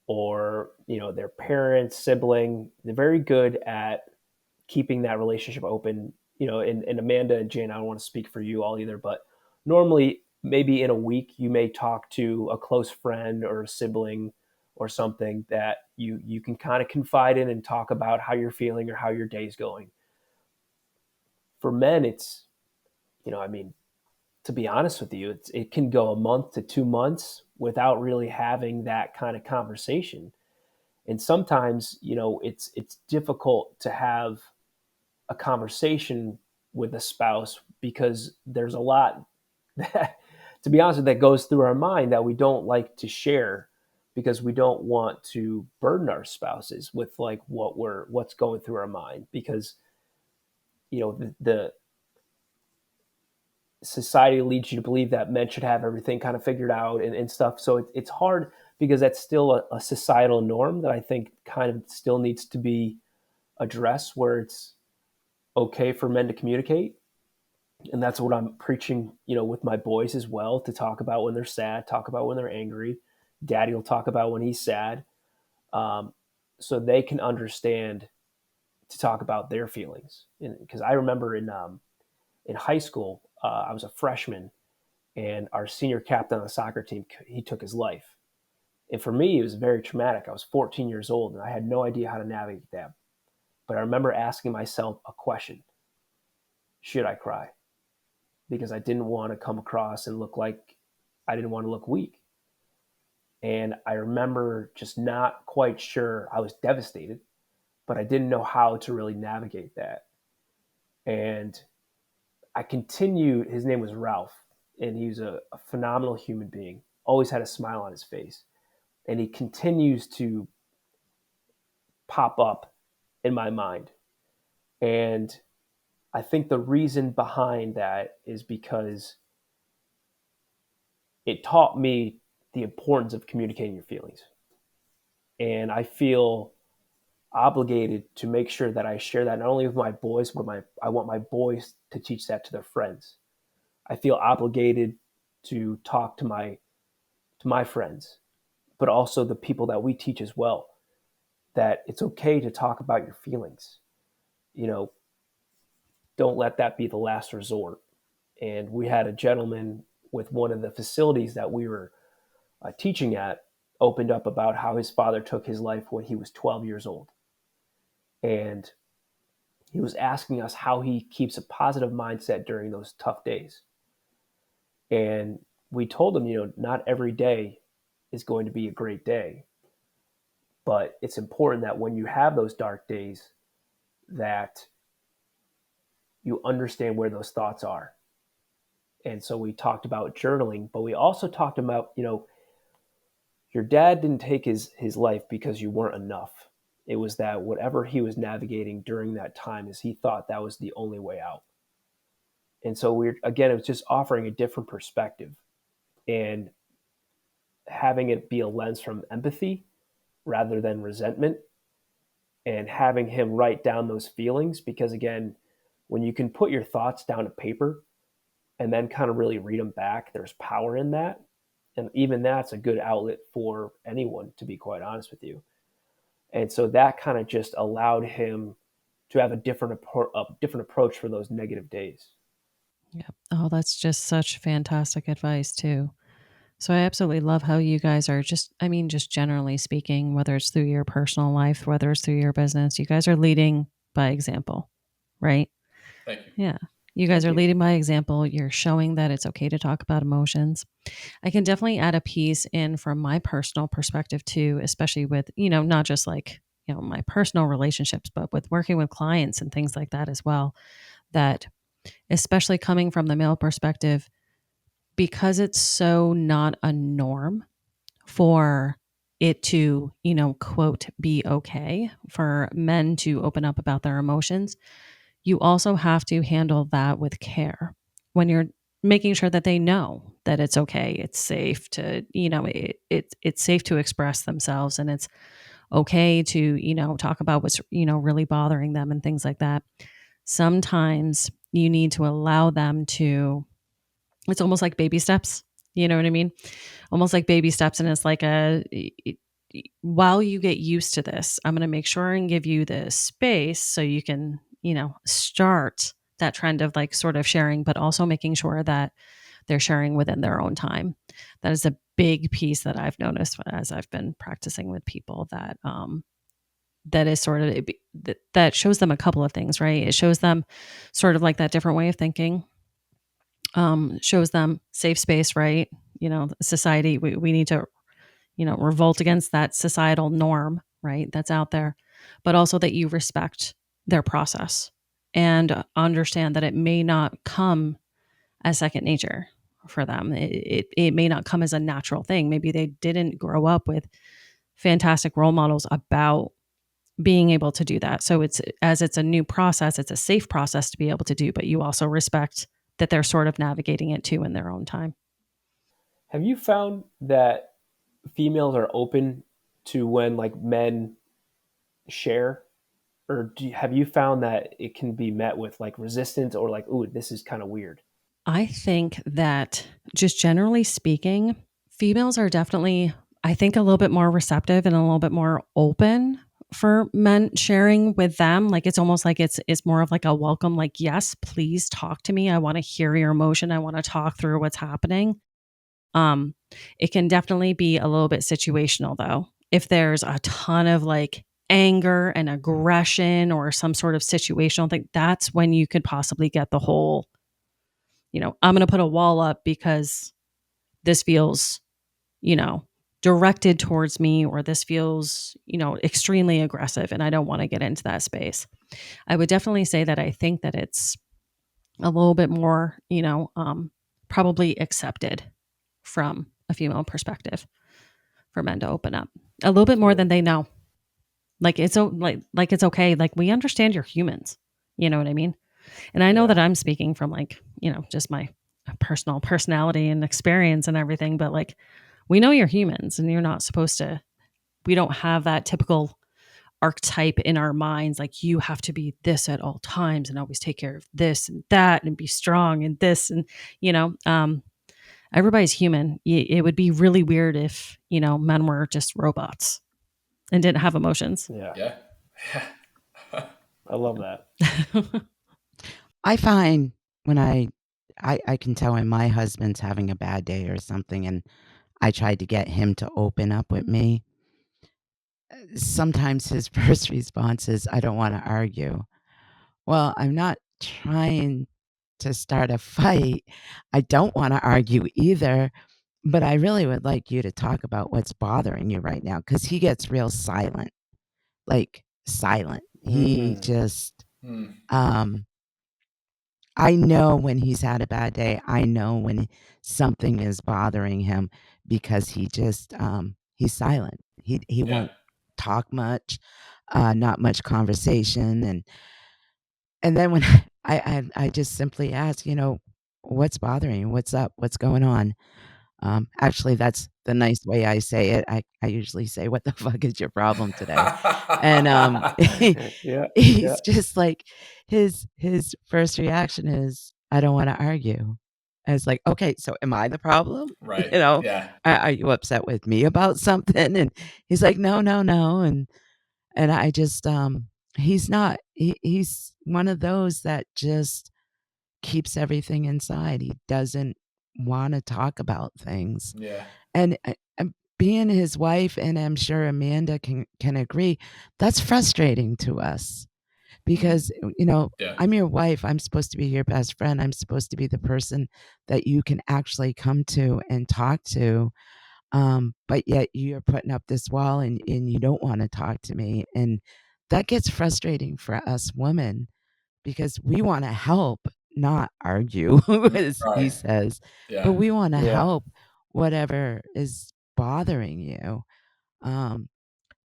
or their parents, sibling. They're very good at keeping that relationship open. And Amanda and Jane, I don't want to speak for you all either, but normally maybe in a week you may talk to a close friend or a sibling or something that you can kind of confide in and talk about how you're feeling or how your day's going. For men, it's I mean, to be honest with you, it can go a month to 2 months without really having that kind of conversation. And sometimes, it's difficult to have a conversation with a spouse because there's a lot that, to be honest with you, that goes through our mind that we don't like to share because we don't want to burden our spouses with like what's going through our mind because the society leads you to believe that men should have everything kind of figured out and stuff. So it's hard because that's still a societal norm that I think kind of still needs to be addressed, where it's okay for men to communicate. And that's what I'm preaching, with my boys as well, to talk about when they're sad, talk about when they're angry. Daddy will talk about when he's sad, so they can understand to talk about their feelings. Because I remember in high school, I was a freshman, and our senior captain on the soccer team, he took his life. And for me, it was very traumatic. I was 14 years old, and I had no idea how to navigate that. But I remember asking myself a question: should I cry? Because I didn't want to come across and I didn't want to look weak. And I remember just not quite sure. I was devastated, but I didn't know how to really navigate that. And I continued. His name was Ralph, and he was a phenomenal human being, always had a smile on his face. And he continues to pop up in my mind. And I think the reason behind that is because it taught me the importance of communicating your feelings. And I feel obligated to make sure that I share that not only with my boys, but I want my boys to teach that to their friends. I feel obligated to talk to my friends, but also the people that we teach as well, that it's okay to talk about your feelings. Don't let that be the last resort. And we had a gentleman with one of the facilities that we were teaching at opened up about how his father took his life when he was 12 years old. And he was asking us how he keeps a positive mindset during those tough days. And we told him, not every day is going to be a great day, but it's important that when you have those dark days, that you understand where those thoughts are. And so we talked about journaling, but we also talked about, your dad didn't take his life because you weren't enough. It was that whatever he was navigating during that time is he thought that was the only way out. And so it was just offering a different perspective and having it be a lens from empathy rather than resentment, and having him write down those feelings. Because again, when you can put your thoughts down to paper and then kind of really read them back, there's power in that. And even that's a good outlet for anyone, to be quite honest with you. And so that kind of just allowed him to have a different approach for those negative days. Yeah. Oh, that's just such fantastic advice too. So I absolutely love how you guys are just generally speaking, whether it's through your personal life, whether it's through your business, you guys are leading by example, right? Thank you. Yeah. You guys are leading by example. You're showing that it's okay to talk about emotions. I can definitely add a piece in from my personal perspective too, especially with, not just like, my personal relationships, but with working with clients and things like that as well. That especially coming from the male perspective, because it's so not a norm for it to, quote, be okay for men to open up about their emotions, you also have to handle that with care when you're making sure that they know that it's okay. It's safe to, it's safe to express themselves, and it's okay to, talk about what's, really bothering them and things like that. Sometimes you need to allow them to, it's almost like baby steps. You know what I mean? Almost like baby steps. And it's like while you get used to this, I'm going to make sure and give you the space so you can, start that trend of like sort of sharing, but also making sure that they're sharing within their own time. That is a big piece that I've noticed as I've been practicing with people, that that is sort of, that shows them a couple of things, right? It shows them sort of like that different way of thinking. Shows them safe space, right? Society, we need to, revolt against that societal norm, right? That's out there, but also that you respect their process and understand that it may not come as second nature for them. It may not come as a natural thing. Maybe they didn't grow up with fantastic role models about being able to do that. So it's a new process, it's a safe process to be able to do, but you also respect that they're sort of navigating it too in their own time. Have you found that females are open to when like men share, or have you found that it can be met with like resistance or like, ooh, this is kind of weird? I think that just generally speaking, females are definitely, I think, a little bit more receptive and a little bit more open for men sharing with them. Like it's almost like it's more of like a welcome, like, yes, please talk to me. I want to hear your emotion. I want to talk through what's happening. It can definitely be a little bit situational though. If there's a ton of like anger and aggression or some sort of situational thing, that's when you could possibly get the whole, I'm going to put a wall up because this feels, directed towards me, or this feels, extremely aggressive and I don't want to get into that space. I would definitely say that I think that it's a little bit more, probably accepted from a female perspective for men to open up a little bit more than they know. Like it's like it's okay. Like we understand you're humans. You know what I mean? And I know that I'm speaking from like, just my personal personality and experience and everything, but like we know you're humans and you're not supposed to, we don't have that typical archetype in our minds. Like you have to be this at all times and always take care of this and that and be strong and this and, everybody's human. It would be really weird if, men were just robots and didn't have emotions. Yeah. I love that. I find when I can tell when my husband's having a bad day or something, and I tried to get him to open up with me. Sometimes his first response is, I don't want to argue. Well, I'm not trying to start a fight. I don't want to argue either, but I really would like you to talk about what's bothering you right now, because he gets real silent, like silent. He just, Mm. I know when he's had a bad day. I know when something is bothering him because he just, he's silent. He Yeah. won't talk much, not much conversation. And then when I just simply ask, what's bothering you? What's up? What's going on? Actually, that's the nice way I say it. I usually say, what the fuck is your problem today? And Yeah. he's just like, his first reaction is, I don't want to argue. I was like, okay, so am I the problem? Right. Yeah. Are you upset with me about something? And he's like, no, no, no. And I just, he's not, he's one of those that just keeps everything inside. He doesn't want to talk about things. Yeah. And being his wife, and I'm sure Amanda can agree, that's frustrating to us because, Yeah. I'm your wife. I'm supposed to be your best friend. I'm supposed to be the person that you can actually come to and talk to. But yet you're putting up this wall and you don't want to talk to me. And that gets frustrating for us women because we want to help, not argue, as he Right. says, but Yeah. we want to Yeah. help whatever is bothering you. Um,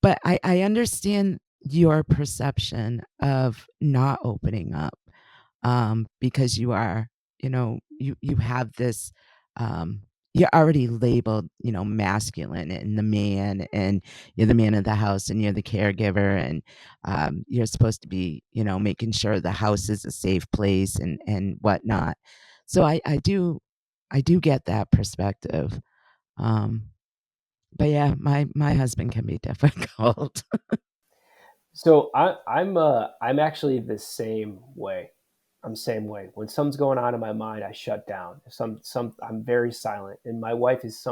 but I understand your perception of not opening up, because you are, you have this, you're already labeled, masculine and the man, and you're the man of the house and you're the caregiver, and you're supposed to be, making sure the house is a safe place and whatnot. So I do get that perspective. Um, but yeah, my husband can be difficult. So I'm actually the same way. I'm the same way. When something's going on in my mind, I shut down. I'm very silent, and my wife is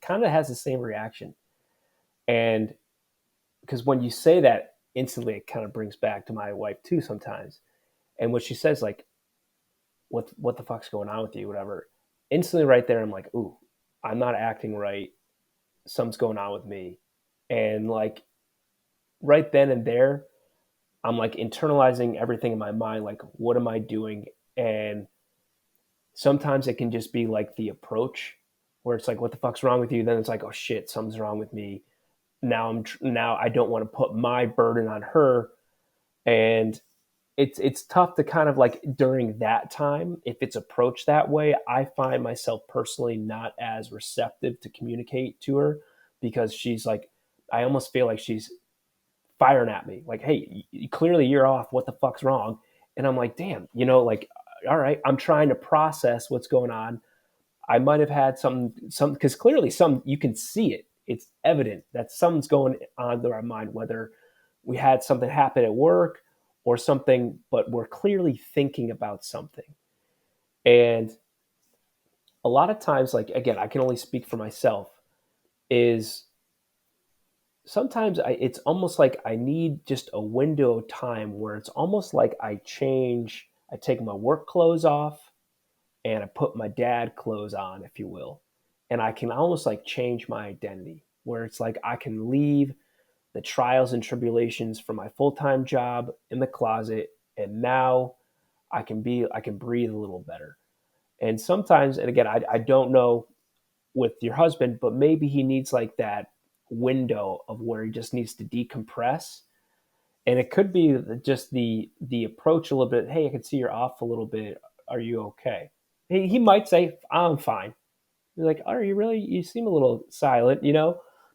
kind of has the same reaction. And because when you say that, instantly it kind of brings back to my wife too sometimes. And what she says, like, what the fuck's going on with you, whatever. Instantly, right there, I'm like, ooh, I'm not acting right. Something's going on with me, and like right then and there, I'm like internalizing everything in my mind, like, what am I doing? And sometimes it can just be like the approach where it's like, what the fuck's wrong with you? Then it's like, oh shit, something's wrong with me. Now I don't want to put my burden on her. And it's tough to kind of like during that time, if it's approached that way, I find myself personally not as receptive to communicate to her, because she's like, I almost feel like she's firing at me like, hey, clearly you're off, what the fuck's wrong? And I'm like, damn, like, all right, I'm trying to process what's going on. I might have had some because clearly some, you can see it, it's evident that something's going on through our mind, whether we had something happen at work or something, but we're clearly thinking about something. And a lot of times, like, again, I can only speak for myself, is sometimes it's almost like I need just a window of time where it's almost like I take my work clothes off and I put my dad clothes on, if you will. And I can almost like change my identity, where it's like I can leave the trials and tribulations from my full-time job in the closet, and now I can breathe a little better. And sometimes, and again, I don't know with your husband, but maybe he needs like that window of where he just needs to decompress. And it could be just the approach a little bit. Hey, I can see you're off a little bit. Are you okay? He might say, I'm fine. You're like, are you really? You seem a little silent,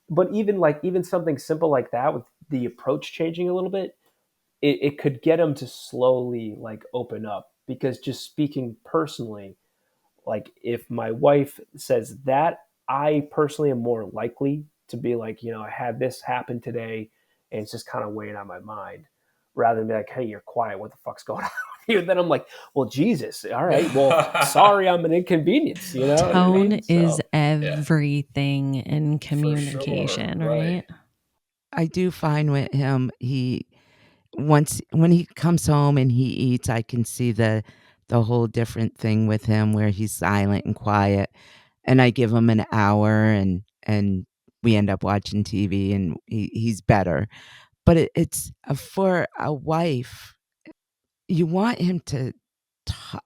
But even something simple like that, with the approach changing a little bit, it could get him to slowly like open up. Because just speaking personally, like if my wife says that, I personally am more likely to be like, I had this happen today and it's just kind of weighing on my mind, rather than be like, hey, you're quiet, what the fuck's going on here? Then I'm like, well, Jesus, all right, well, sorry, I'm an inconvenience, you know what I Tone mean? is So, everything in For sure. communication, Right. right? I do find with him, once when he comes home and he eats, I can see the whole different thing with him where he's silent and quiet, and I give him an hour and we end up watching TV and he's better. But it's for a wife, you want him to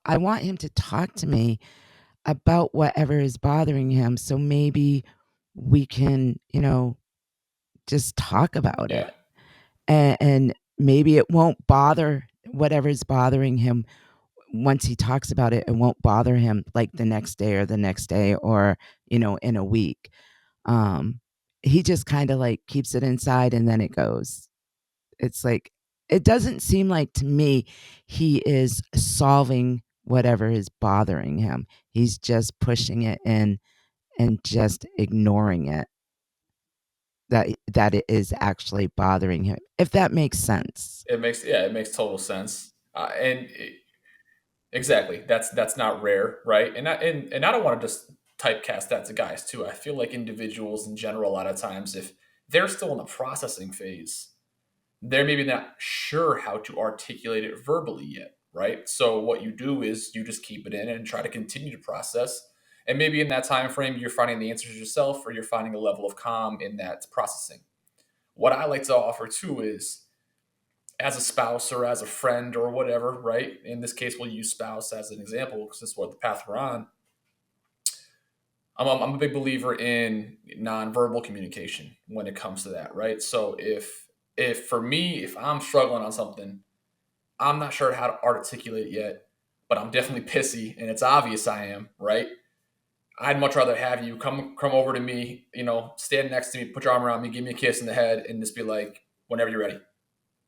I want him to talk to me about whatever is bothering him, so maybe we can, just talk about Yeah. it. And maybe it won't bother whatever's bothering him. Once he talks about it, it won't bother him like the next day or the next day or, in a week. Um, he just kinda, like, keeps it inside and then it goes. It's like it doesn't seem like to me he is solving whatever is bothering him. He's just pushing it in and just ignoring it, that it is actually bothering him, if that makes sense. It makes total sense. Exactly. That's not rare, right? And I don't want to just typecast that to guys too. I feel like individuals in general, a lot of times, if they're still in the processing phase, they're maybe not sure how to articulate it verbally yet, right? So what you do is you just keep it in and try to continue to process. And maybe in that time frame, you're finding the answers yourself, or you're finding a level of calm in that processing. What I like to offer too is, as a spouse or as a friend or whatever, right? In this case, we'll use spouse as an example because this is what the path we're on. I'm a big believer in nonverbal communication when it comes to that, right? So if for me, if I'm struggling on something, I'm not sure how to articulate it yet, but I'm definitely pissy, and it's obvious I am, right? I'd much rather have you come over to me, stand next to me, put your arm around me, give me a kiss in the head, and just be like, whenever you're ready.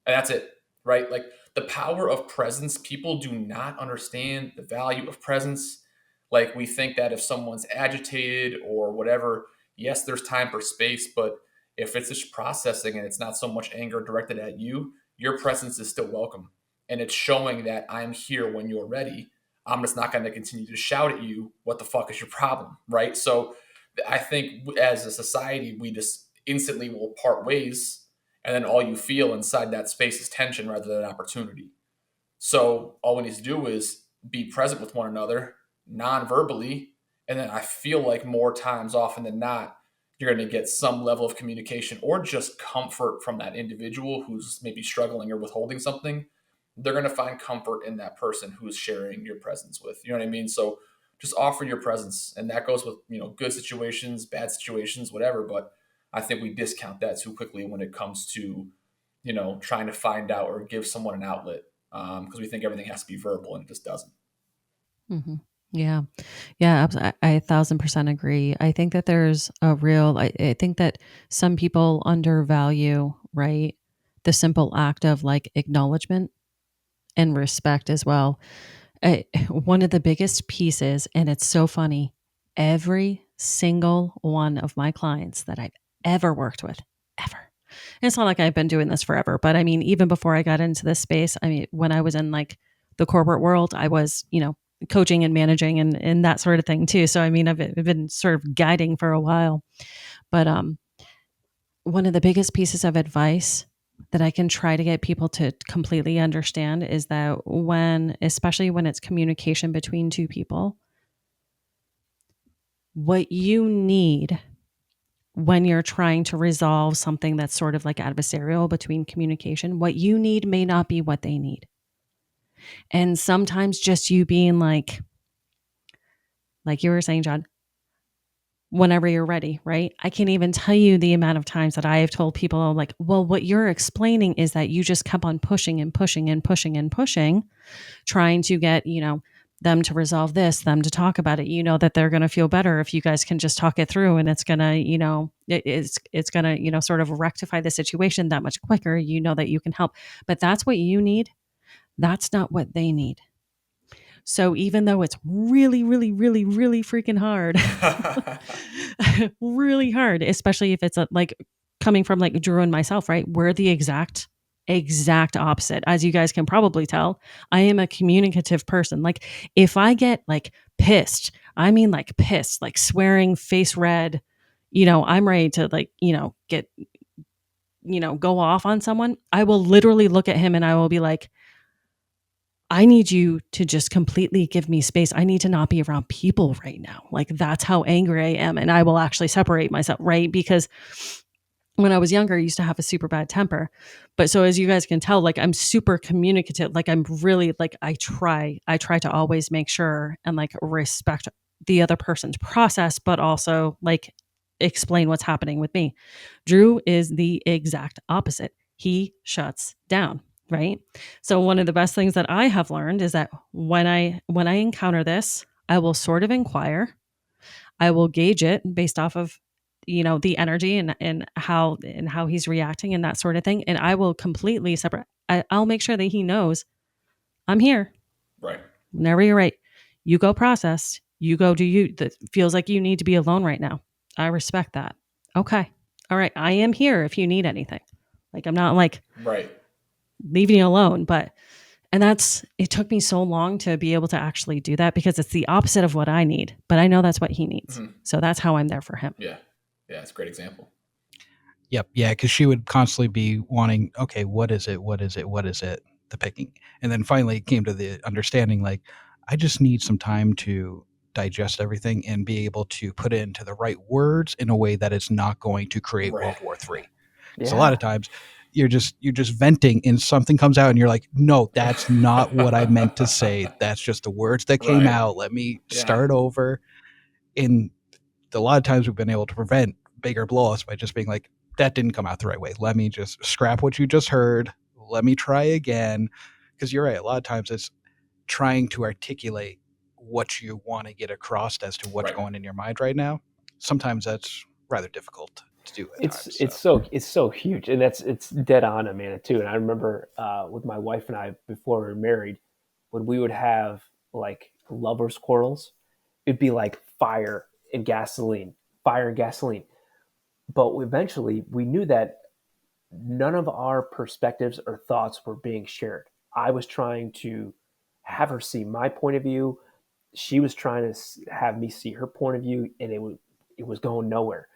And that's it, right? Like the power of presence, people do not understand the value of presence. Like we think that if someone's agitated or whatever, yes, there's time for space, but if it's just processing and it's not so much anger directed at you, your presence is still welcome. And it's showing that I'm here when you're ready. I'm just not going to continue to shout at you, what the fuck is your problem, right? So I think as a society, we just instantly will part ways, and then all you feel inside that space is tension rather than opportunity. So all we need to do is be present with one another non-verbally, and then I feel like more times often than not, you're going to get some level of communication or just comfort from that individual who's maybe struggling or withholding something. They're going to find comfort in that person who's sharing your presence with. You know what I mean? So just offer your presence, and that goes with good situations, bad situations, whatever. But I think we discount that too quickly when it comes to trying to find out or give someone an outlet. because we think everything has to be verbal, and it just doesn't. Mm-hmm. Yeah. Yeah. I 1,000% agree. I think that there's a real, I think that some people undervalue, right, the simple act of like acknowledgement and respect as well. One of the biggest pieces, and it's so funny, every single one of my clients that I've ever worked with, ever. And it's not like I've been doing this forever, but I mean, even before I got into this space, I mean, when I was in like the corporate world, I was, coaching and managing and that sort of thing too. So, I mean, I've been sort of guiding for a while, but, one of the biggest pieces of advice that I can try to get people to completely understand is that especially when it's communication between two people, what you need when you're trying to resolve something that's sort of like adversarial between communication, what you need may not be what they need. And sometimes just you being like you were saying, John, whenever you're ready, right? I can't even tell you the amount of times that I have told people like, well, what you're explaining is that you just kept on pushing and pushing and pushing and pushing, trying to get, them to resolve this, them to talk about it. You know that they're going to feel better if you guys can just talk it through, and it's going to, it's going to, sort of rectify the situation that much quicker. You know that you can help, but that's what you need. That's not what they need. So even though it's really, really, really, really freaking hard, really hard, especially if it's like coming from like Drew and myself, right? We're the exact opposite. As you guys can probably tell, I am a communicative person. Like if I get like pissed, I mean like pissed, like swearing, face red, I'm ready to like, get, go off on someone. I will literally look at him and I will be like, I need you to just completely give me space. I need to not be around people right now. Like that's how angry I am. And I will actually separate myself, right? Because when I was younger, I used to have a super bad temper. But so as you guys can tell, like I'm super communicative. Like I'm really like, I try to always make sure and like respect the other person's process, but also like explain what's happening with me. Drew is the exact opposite. He shuts down. Right. So one of the best things that I have learned is that when I encounter this, I will sort of inquire. I will gauge it based off of, the energy and how he's reacting and that sort of thing. And I will completely separate. I'll make sure that he knows I'm here. Right. Whenever you're right, you go process, you go do you. That feels like you need to be alone right now. I respect that. Okay. All right. I am here if you need anything. Like I'm not like Right. leaving you alone, and it took me so long to be able to actually do that because it's the opposite of what I need, but I know that's what he needs. Mm-hmm. So that's how I'm there for him. Yeah. Yeah. It's a great example. Yep. Yeah. Because she would constantly be wanting, okay, what is it? What is it? What is it? The picking. And then finally it came to the understanding, like, I just need some time to digest everything and be able to put it into the right words in a way that it's not going to create World War III. Because a lot of times you're just venting and something comes out and you're like, no, that's not what I meant to say. That's just the words that came out. Let me start over. And a lot of times we've been able to prevent bigger blow-ups by just being like, that didn't come out the right way. Let me just scrap what you just heard. Let me try again. Because you're right. A lot of times it's trying to articulate what you want to get across as to what's going in your mind right now. Sometimes that's rather difficult to do. It's so huge, and it's dead on, Amanda, too. And I remember with my wife and I before we were married, when we would have like lovers' quarrels, it'd be like fire and gasoline. But eventually, we knew that none of our perspectives or thoughts were being shared. I was trying to have her see my point of view. She was trying to have me see her point of view, and it was going nowhere.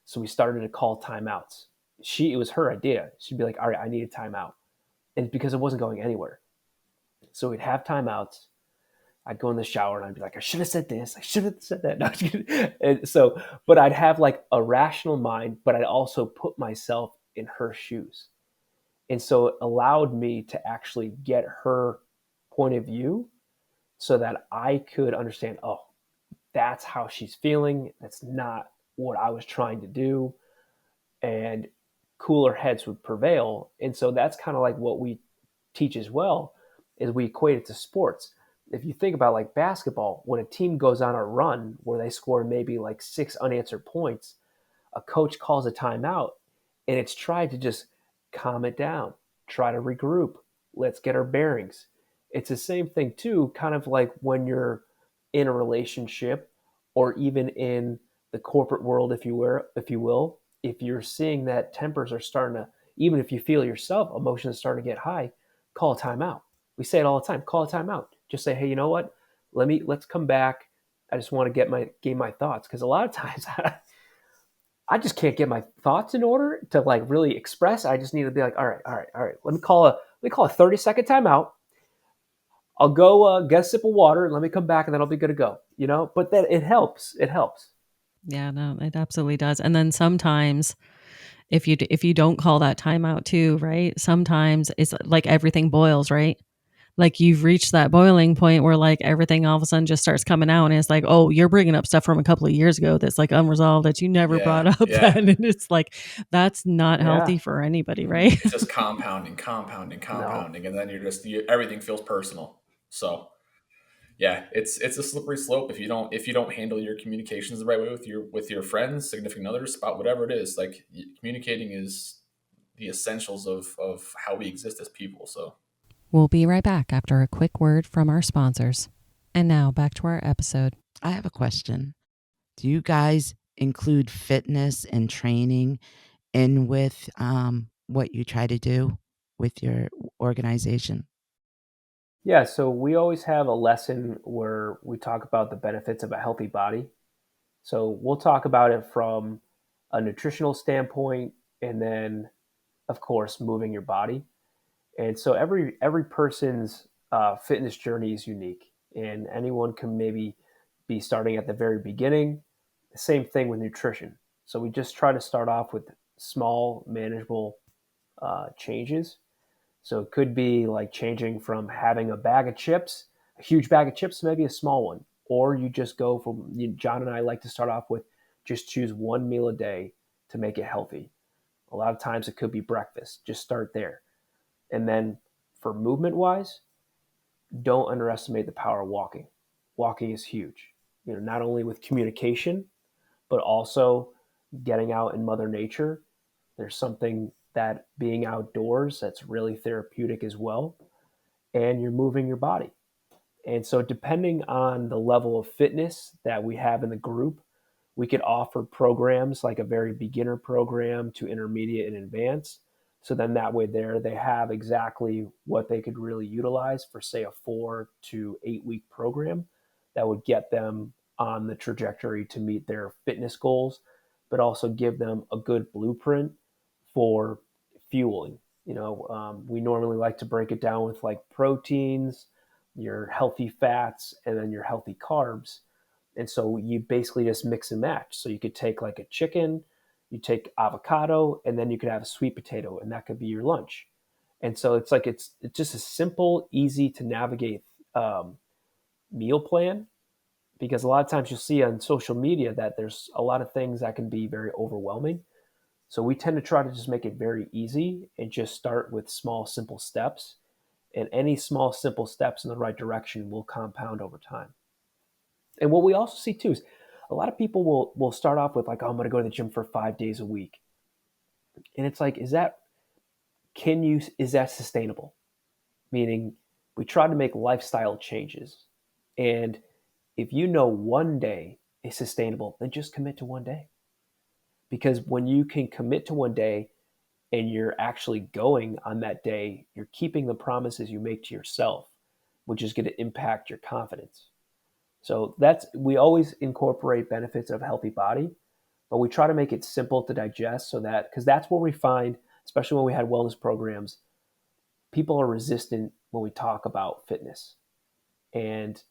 So we started to call timeouts. It was her idea. She'd be like, all right, I need a timeout. And because it wasn't going anywhere. So we'd have timeouts. I'd go in the shower and I'd be like, I should have said this. I should have said that. No, and so, but I'd have like a rational mind, but I'd also put myself in her shoes. And so it allowed me to actually get her point of view so that I could understand, oh, that's how she's feeling. That's not what I was trying to do. And cooler heads would prevail. And so that's kind of like what we teach as well, is we equate it to sports. If you think about like basketball, when a team goes on a run where they score maybe like 6 unanswered points, a coach calls a timeout and it's tried to just calm it down, try to regroup, let's get our bearings. It's the same thing too, kind of like when you're in a relationship or even in the corporate world, if you will, if you're seeing that tempers are starting to, even if you feel yourself, emotions starting to get high, call a timeout. We say it all the time, call a timeout. Just say, hey, you know what? Let's come back. I just want to gain my thoughts. Because a lot of times I just can't get my thoughts in order to like really express. I just need to be like, all right. Let me call a 30-second timeout. I'll go get a sip of water and let me come back and then I'll be good to go. But then it helps. It helps. Yeah, no, it absolutely does. And then sometimes if you don't call that timeout too, right? Sometimes it's like everything boils, right? Like you've reached that boiling point where like everything all of a sudden just starts coming out and it's like, oh, you're bringing up stuff from a couple of years ago that's like unresolved that you never brought Yeah, up yeah, then. And it's like, that's not Yeah. healthy for anybody, right? it's just compounding, No. and then everything feels personal. So yeah, it's a slippery slope if you don't handle your communications the right way with your friends, significant others, about whatever it is. Like communicating is the essentials of how we exist as people. So We'll be right back after a quick word from our sponsors. And now back to our episode. I have a question. Do you guys include fitness and training in with what you try to do with your organization? Yeah. So we always have a lesson where we talk about the benefits of a healthy body. So we'll talk about it from a nutritional standpoint and then, of course, moving your body. And so every person's fitness journey is unique, and anyone can maybe be starting at the very beginning. The same thing with nutrition. So we just try to start off with small, manageable changes. So it could be like changing from having a bag of chips, a huge bag of chips, to maybe a small one, or you just go from. John and I like to start off with just choose one meal a day to make it healthy. A lot of times it could be breakfast. Just start there. And then for movement wise, don't underestimate the power of walking. Walking is huge. Not only with communication, but also getting out in Mother Nature. There's something that being outdoors that's really therapeutic as well. And you're moving your body. And so, depending on the level of fitness that we have in the group, we could offer programs like a very beginner program to intermediate and advanced. So then that way they have exactly what they could really utilize for say a 4 to 8 week program that would get them on the trajectory to meet their fitness goals, but also give them a good blueprint for fueling. We normally like to break it down with like proteins, your healthy fats, and then your healthy carbs. And so you basically just mix and match. So you could take like a chicken, you take avocado, and then you could have a sweet potato, and that could be your lunch. And so it's just a simple, easy to navigate meal plan, because a lot of times you'll see on social media that there's a lot of things that can be very overwhelming. So we tend to try to just make it very easy and just start with small, simple steps. And any small, simple steps in the right direction will compound over time. And what we also see too is a lot of people will start off with like, oh, I'm going to go to the gym for 5 days a week, and it's like, is that sustainable? Meaning, we try to make lifestyle changes, and if you know one day is sustainable, then just commit to one day. Because when you can commit to one day and you're actually going on that day, you're keeping the promises you make to yourself, which is going to impact your confidence. So we always incorporate benefits of a healthy body, but we try to make it simple to digest so that, because that's where we find, especially when we had wellness programs, people are resistant when we talk about fitness. And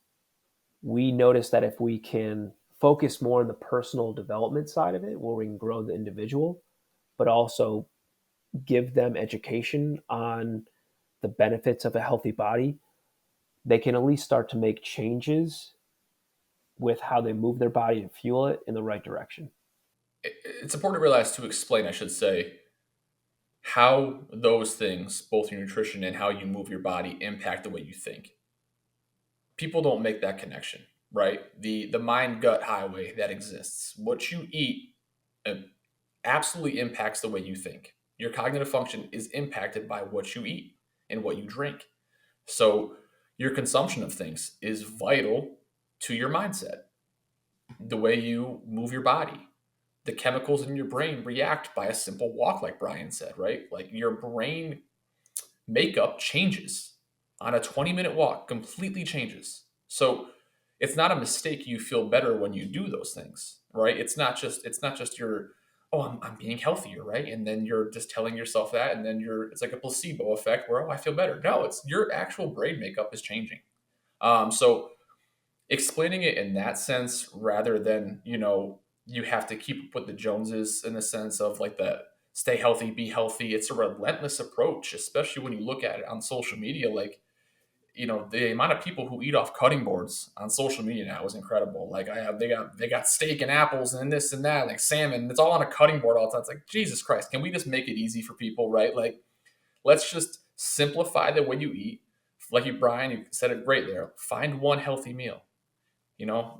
we notice that if we can focus more on the personal development side of it, where we can grow the individual, but also give them education on the benefits of a healthy body, they can at least start to make changes with how they move their body and fuel it in the right direction. it's important to realize, to explain, I should say, how those things, both your nutrition and how you move your body, impact the way you think. People don't make that connection, right? The mind gut highway that exists. What you eat uh, absolutely impacts the way you think. Your cognitive function is impacted by what you eat and what you drink. So your consumption of things is vital to your mindset, the way you move your body. The chemicals in your brain react by a simple walk, like Brian said, right? Like your brain makeup changes on a 20-minute walk, completely changes. So it's not a mistake. You feel better when you do those things, right? It's not just your, oh, I'm being healthier, right? And then you're just telling yourself that, and then it's like a placebo effect where, oh, I feel better. No, it's your actual brain makeup is changing. So explaining it in that sense rather than, you have to keep up with the Joneses in the sense of like the stay healthy, be healthy. It's a relentless approach, especially when you look at it on social media. Like, the amount of people who eat off cutting boards on social media now is incredible. Like they got steak and apples and this and that, like salmon. It's all on a cutting board all the time. It's like, Jesus Christ, can we just make it easy for people, right? Like, let's just simplify the way you eat. Like Brian, you said it great there. Find one healthy meal.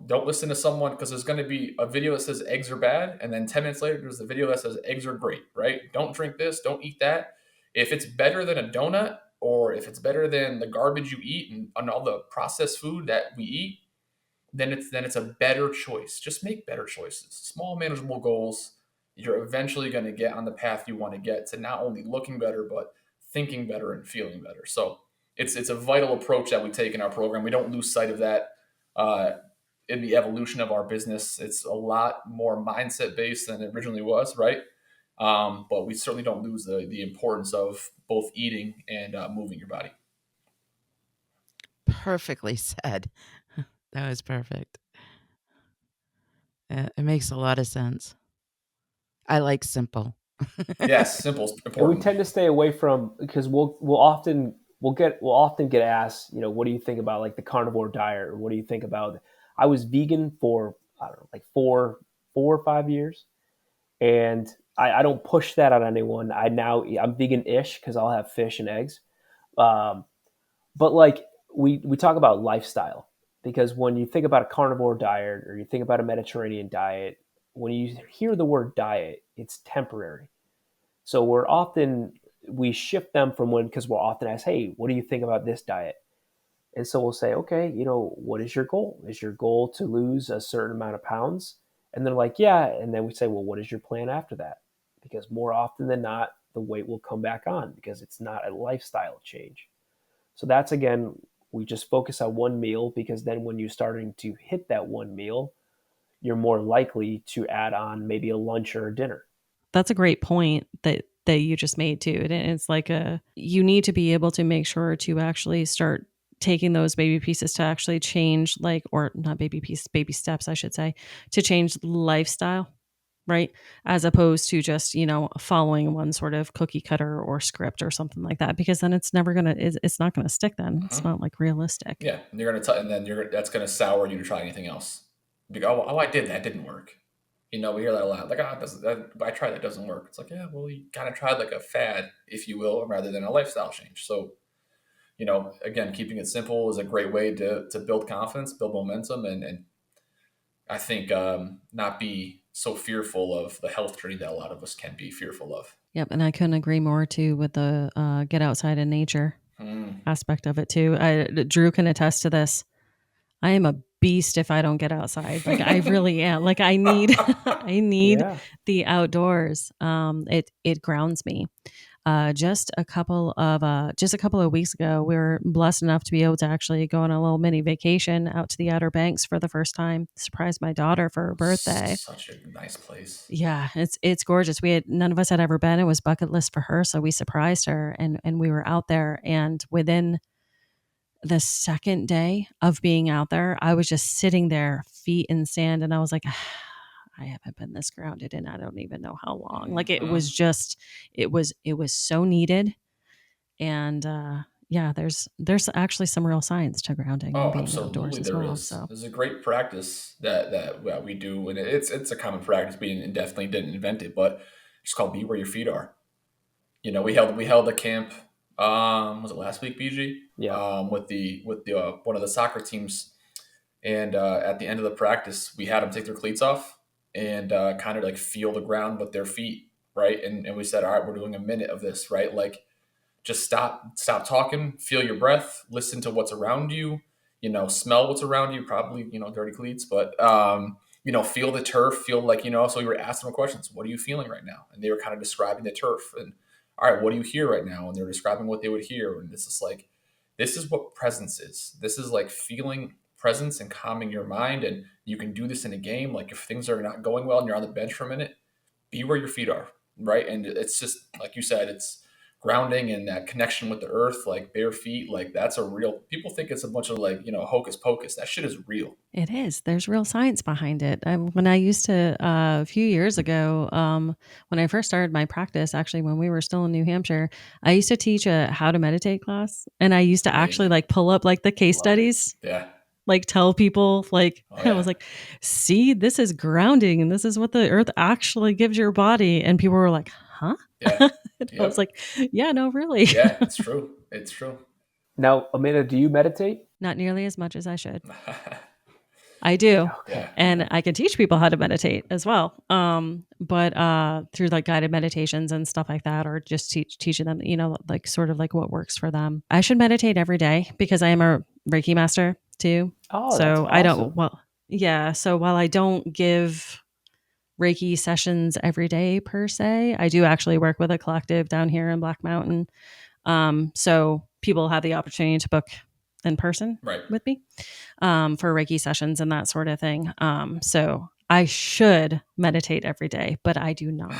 Don't listen to someone, because there's going to be a video that says eggs are bad, and then 10 minutes later there's a video that says eggs are great, right? Don't drink this, don't eat that. If it's better than a donut, or if it's better than the garbage you eat and all the processed food that we eat, then it's a better choice. Just make better choices, small manageable goals. You're eventually going to get on the path you want to get to, not only looking better but thinking better and feeling better. So it's a vital approach that we take in our program. We don't lose sight of that. uh, in the evolution of our business. It's a lot more mindset based than it originally was, right? But we certainly don't lose the importance of both eating and moving your body. Perfectly said. That was perfect. It makes a lot of sense. I like simple. Yes, simple is And we important. tend to stay away from, because we'll often get asked, what do you think about like the carnivore diet, or what do you think about? I was vegan for, I don't know, like 4 or 5 years, and I don't push that on anyone. I'm vegan-ish because I'll have fish and eggs, um, but like we talk about lifestyle, because when you think about a carnivore diet or you think about a Mediterranean diet, when you hear the word diet, it's temporary. So we shift them from when, because we're often asked, hey, what do you think about this diet? And so we'll say, okay, what is your goal? Is your goal to lose a certain amount of pounds? And they're like, yeah. And then we say, well, what is your plan after that? Because more often than not, the weight will come back on, because it's not a lifestyle change. So that's, again, we just focus on one meal, because then when you're starting to hit that one meal, you're more likely to add on maybe a lunch or a dinner. That's a great point that you just made too. And it's like you need to be able to make sure to actually start taking those baby pieces to actually change, like, or not baby pieces, baby steps, I should say, to change lifestyle, right? As opposed to just, following one sort of cookie cutter or script or something like that, because then it's not going to stick then. It's Mhm. not like realistic. Yeah, and and then that's gonna sour you to try anything else. Oh, I did that, didn't work. We hear that a lot. Like, oh, I tried that, doesn't work. It's like, yeah, well, you kind of tried like a fad, if you will, rather than a lifestyle change. So, again, keeping it simple is a great way to build confidence, build momentum, and I think not be so fearful of the health journey that a lot of us can be fearful of. Yep. And I couldn't agree more too with the get outside in nature Mm. aspect of it too. Drew can attest to this. I am a beast if I don't get outside. Like, I really am. Like, I need I need Yeah. the outdoors. It grounds me. Just a couple of weeks ago, we were blessed enough to be able to actually go on a little mini vacation out to the Outer Banks for the first time. Surprised my daughter for her birthday. Such a nice place. Yeah, it's gorgeous. None of us had ever been. It was bucket list for her, so we surprised her, and we were out there. And within the second day of being out there, I was just sitting there, feet in sand, and I was like, I haven't been this grounded in I don't even know how long. Like, it was Mhm. just, it was so needed. And yeah, there's actually some real science to grounding and Oh, being outdoors absolutely, as there well. is. So There's a great practice that we do, and it's a common practice. We definitely didn't invent it, but it's called "Be Where Your Feet Are." we held a camp. Was it last week, BG? Yeah. With the one of the soccer teams, and at the end of the practice, we had them take their cleats off and kind of like feel the ground with their feet, right? And we said, all right, we're doing a minute of this, right? Like, just stop talking, feel your breath, listen to what's around you, smell what's around you, probably, dirty cleats, but, feel the turf, feel like, so we were asking them questions. What are you feeling right now? And they were kind of describing the turf, and all right, what do you hear right now? And they were describing what they would hear. And it's just like, this is what presence is. This is like feeling presence and calming your mind. And you can do this in a game. Like, if things are not going well and you're on the bench for a minute, be where your feet are. Right. And it's just, like you said, it's grounding and that connection with the earth, like bare feet, like that's a real, people think it's a bunch of like, hocus pocus. That shit is real. It is. There's real science behind it. When I used to, a few years ago, when I first started my practice, actually, when we were still in New Hampshire, I used to teach a how to meditate class. And I used to actually like pull up like the case studies. Yeah. Like tell people like, I was like, see, this is grounding and this is what the earth actually gives your body. And people were like, huh? Yeah. I was like, yeah, no, really. Yeah, it's true. It's true. Now, Amanda, do you meditate? Not nearly as much as I should. I do. Okay. And I can teach people how to meditate as well. But through like guided meditations and stuff like that, or just teaching them, like sort of like what works for them. I should meditate every day because I am a Reiki master too. Oh, so that's awesome. I don't, so while I don't give Reiki sessions every day per se, I do actually work with a collective down here in Black Mountain. So people have the opportunity to book in person with me for Reiki sessions and that sort of thing. So I should meditate every day, but I do not.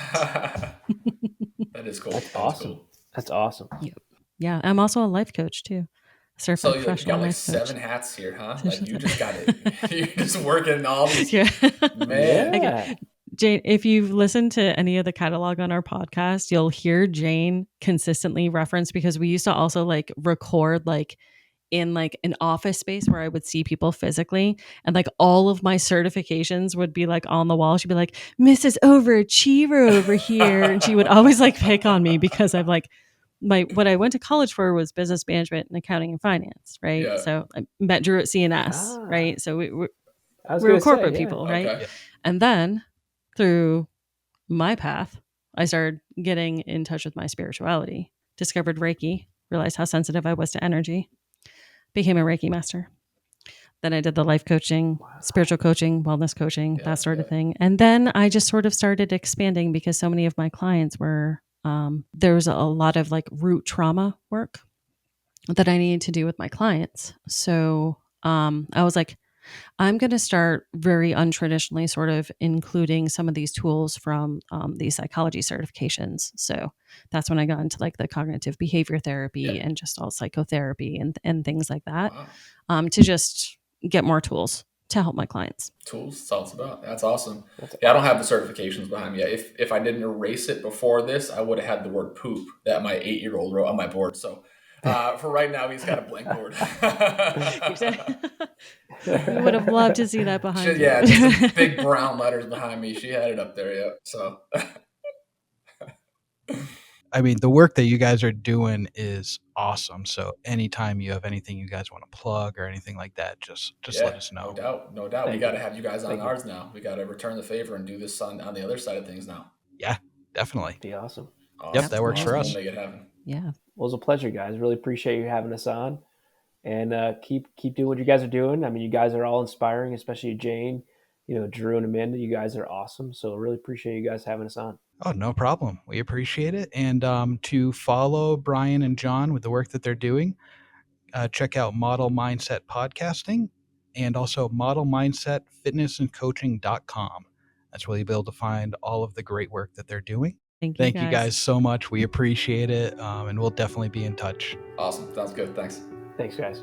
That is cool. That's awesome. Cool. That's awesome. Yeah. I'm also a life coach too. So you got like 7 hats here, huh? Like you just got it. You're just working all these. Yeah. Man. Yeah. Jane, if you've listened to any of the catalog on our podcast, you'll hear Jane consistently reference, because we used to also like record like in like an office space where I would see people physically, and like all of my certifications would be like on the wall. She'd be like, Mrs. Overachiever over here. And she would always like pick on me because I'm like, what I went to college for was business management and accounting and finance. Right. Yeah. So I met Drew at CNS. Right. So we were corporate people. Right. Okay. And then through my path, I started getting in touch with my spirituality, discovered Reiki, realized how sensitive I was to energy, became a Reiki master. Then I did the life coaching, spiritual coaching, wellness coaching, that sort of thing. And then I just sort of started expanding because so many of my clients were, there was a lot of like root trauma work that I needed to do with my clients. So I was like, I'm going to start very untraditionally sort of including some of these tools from these psychology certifications. So that's when I got into like the cognitive behavior therapy and just all psychotherapy and things like that, to just get more tools to help my clients. Tools, that's all it's about. That's awesome. I don't have the certifications behind me. If I didn't erase it before this, I would have had the word poop that my 8-year-old wrote on my board. So for right now, he's got a blank board. We would have loved to see that behind you. Yeah, just big brown letters behind me. She had it up there, yeah. So, I mean, the work that you guys are doing is awesome. So anytime you have anything you guys want to plug or anything like that, just let us know. No doubt. We got to have you guys on ours now. We got to return the favor and do this on the other side of things now. Yeah, definitely. Be awesome. Yep, that works for us. We'll make it happen. Yeah. Well, it was a pleasure, guys. Really appreciate you having us on, and keep doing what you guys are doing. I mean, you guys are all inspiring, especially Jane, Drew and Amanda. You guys are awesome. So really appreciate you guys having us on. Oh, no problem. We appreciate it. And to follow Brian and John with the work that they're doing, check out Model Mindset Podcasting and also modelmindsetfitnessandcoaching.com. That's where you'll be able to find all of the great work that they're doing. Thank you guys so much. We appreciate it. And we'll definitely be in touch. Awesome. Sounds good. Thanks. Thanks, guys.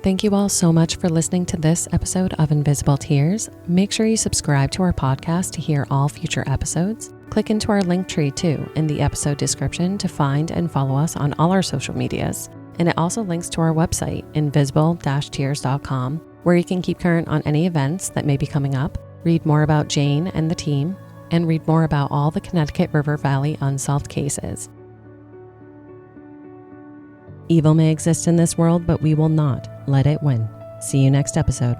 Thank you all so much for listening to this episode of Invisible Tears. Make sure you subscribe to our podcast to hear all future episodes. Click into our link tree too in the episode description to find and follow us on all our social medias. And it also links to our website, invisible-tears.com, where you can keep current on any events that may be coming up, Read more about Jane and the team, and read more about all the Connecticut River Valley unsolved cases. Evil may exist in this world, but we will not let it win. See you next episode.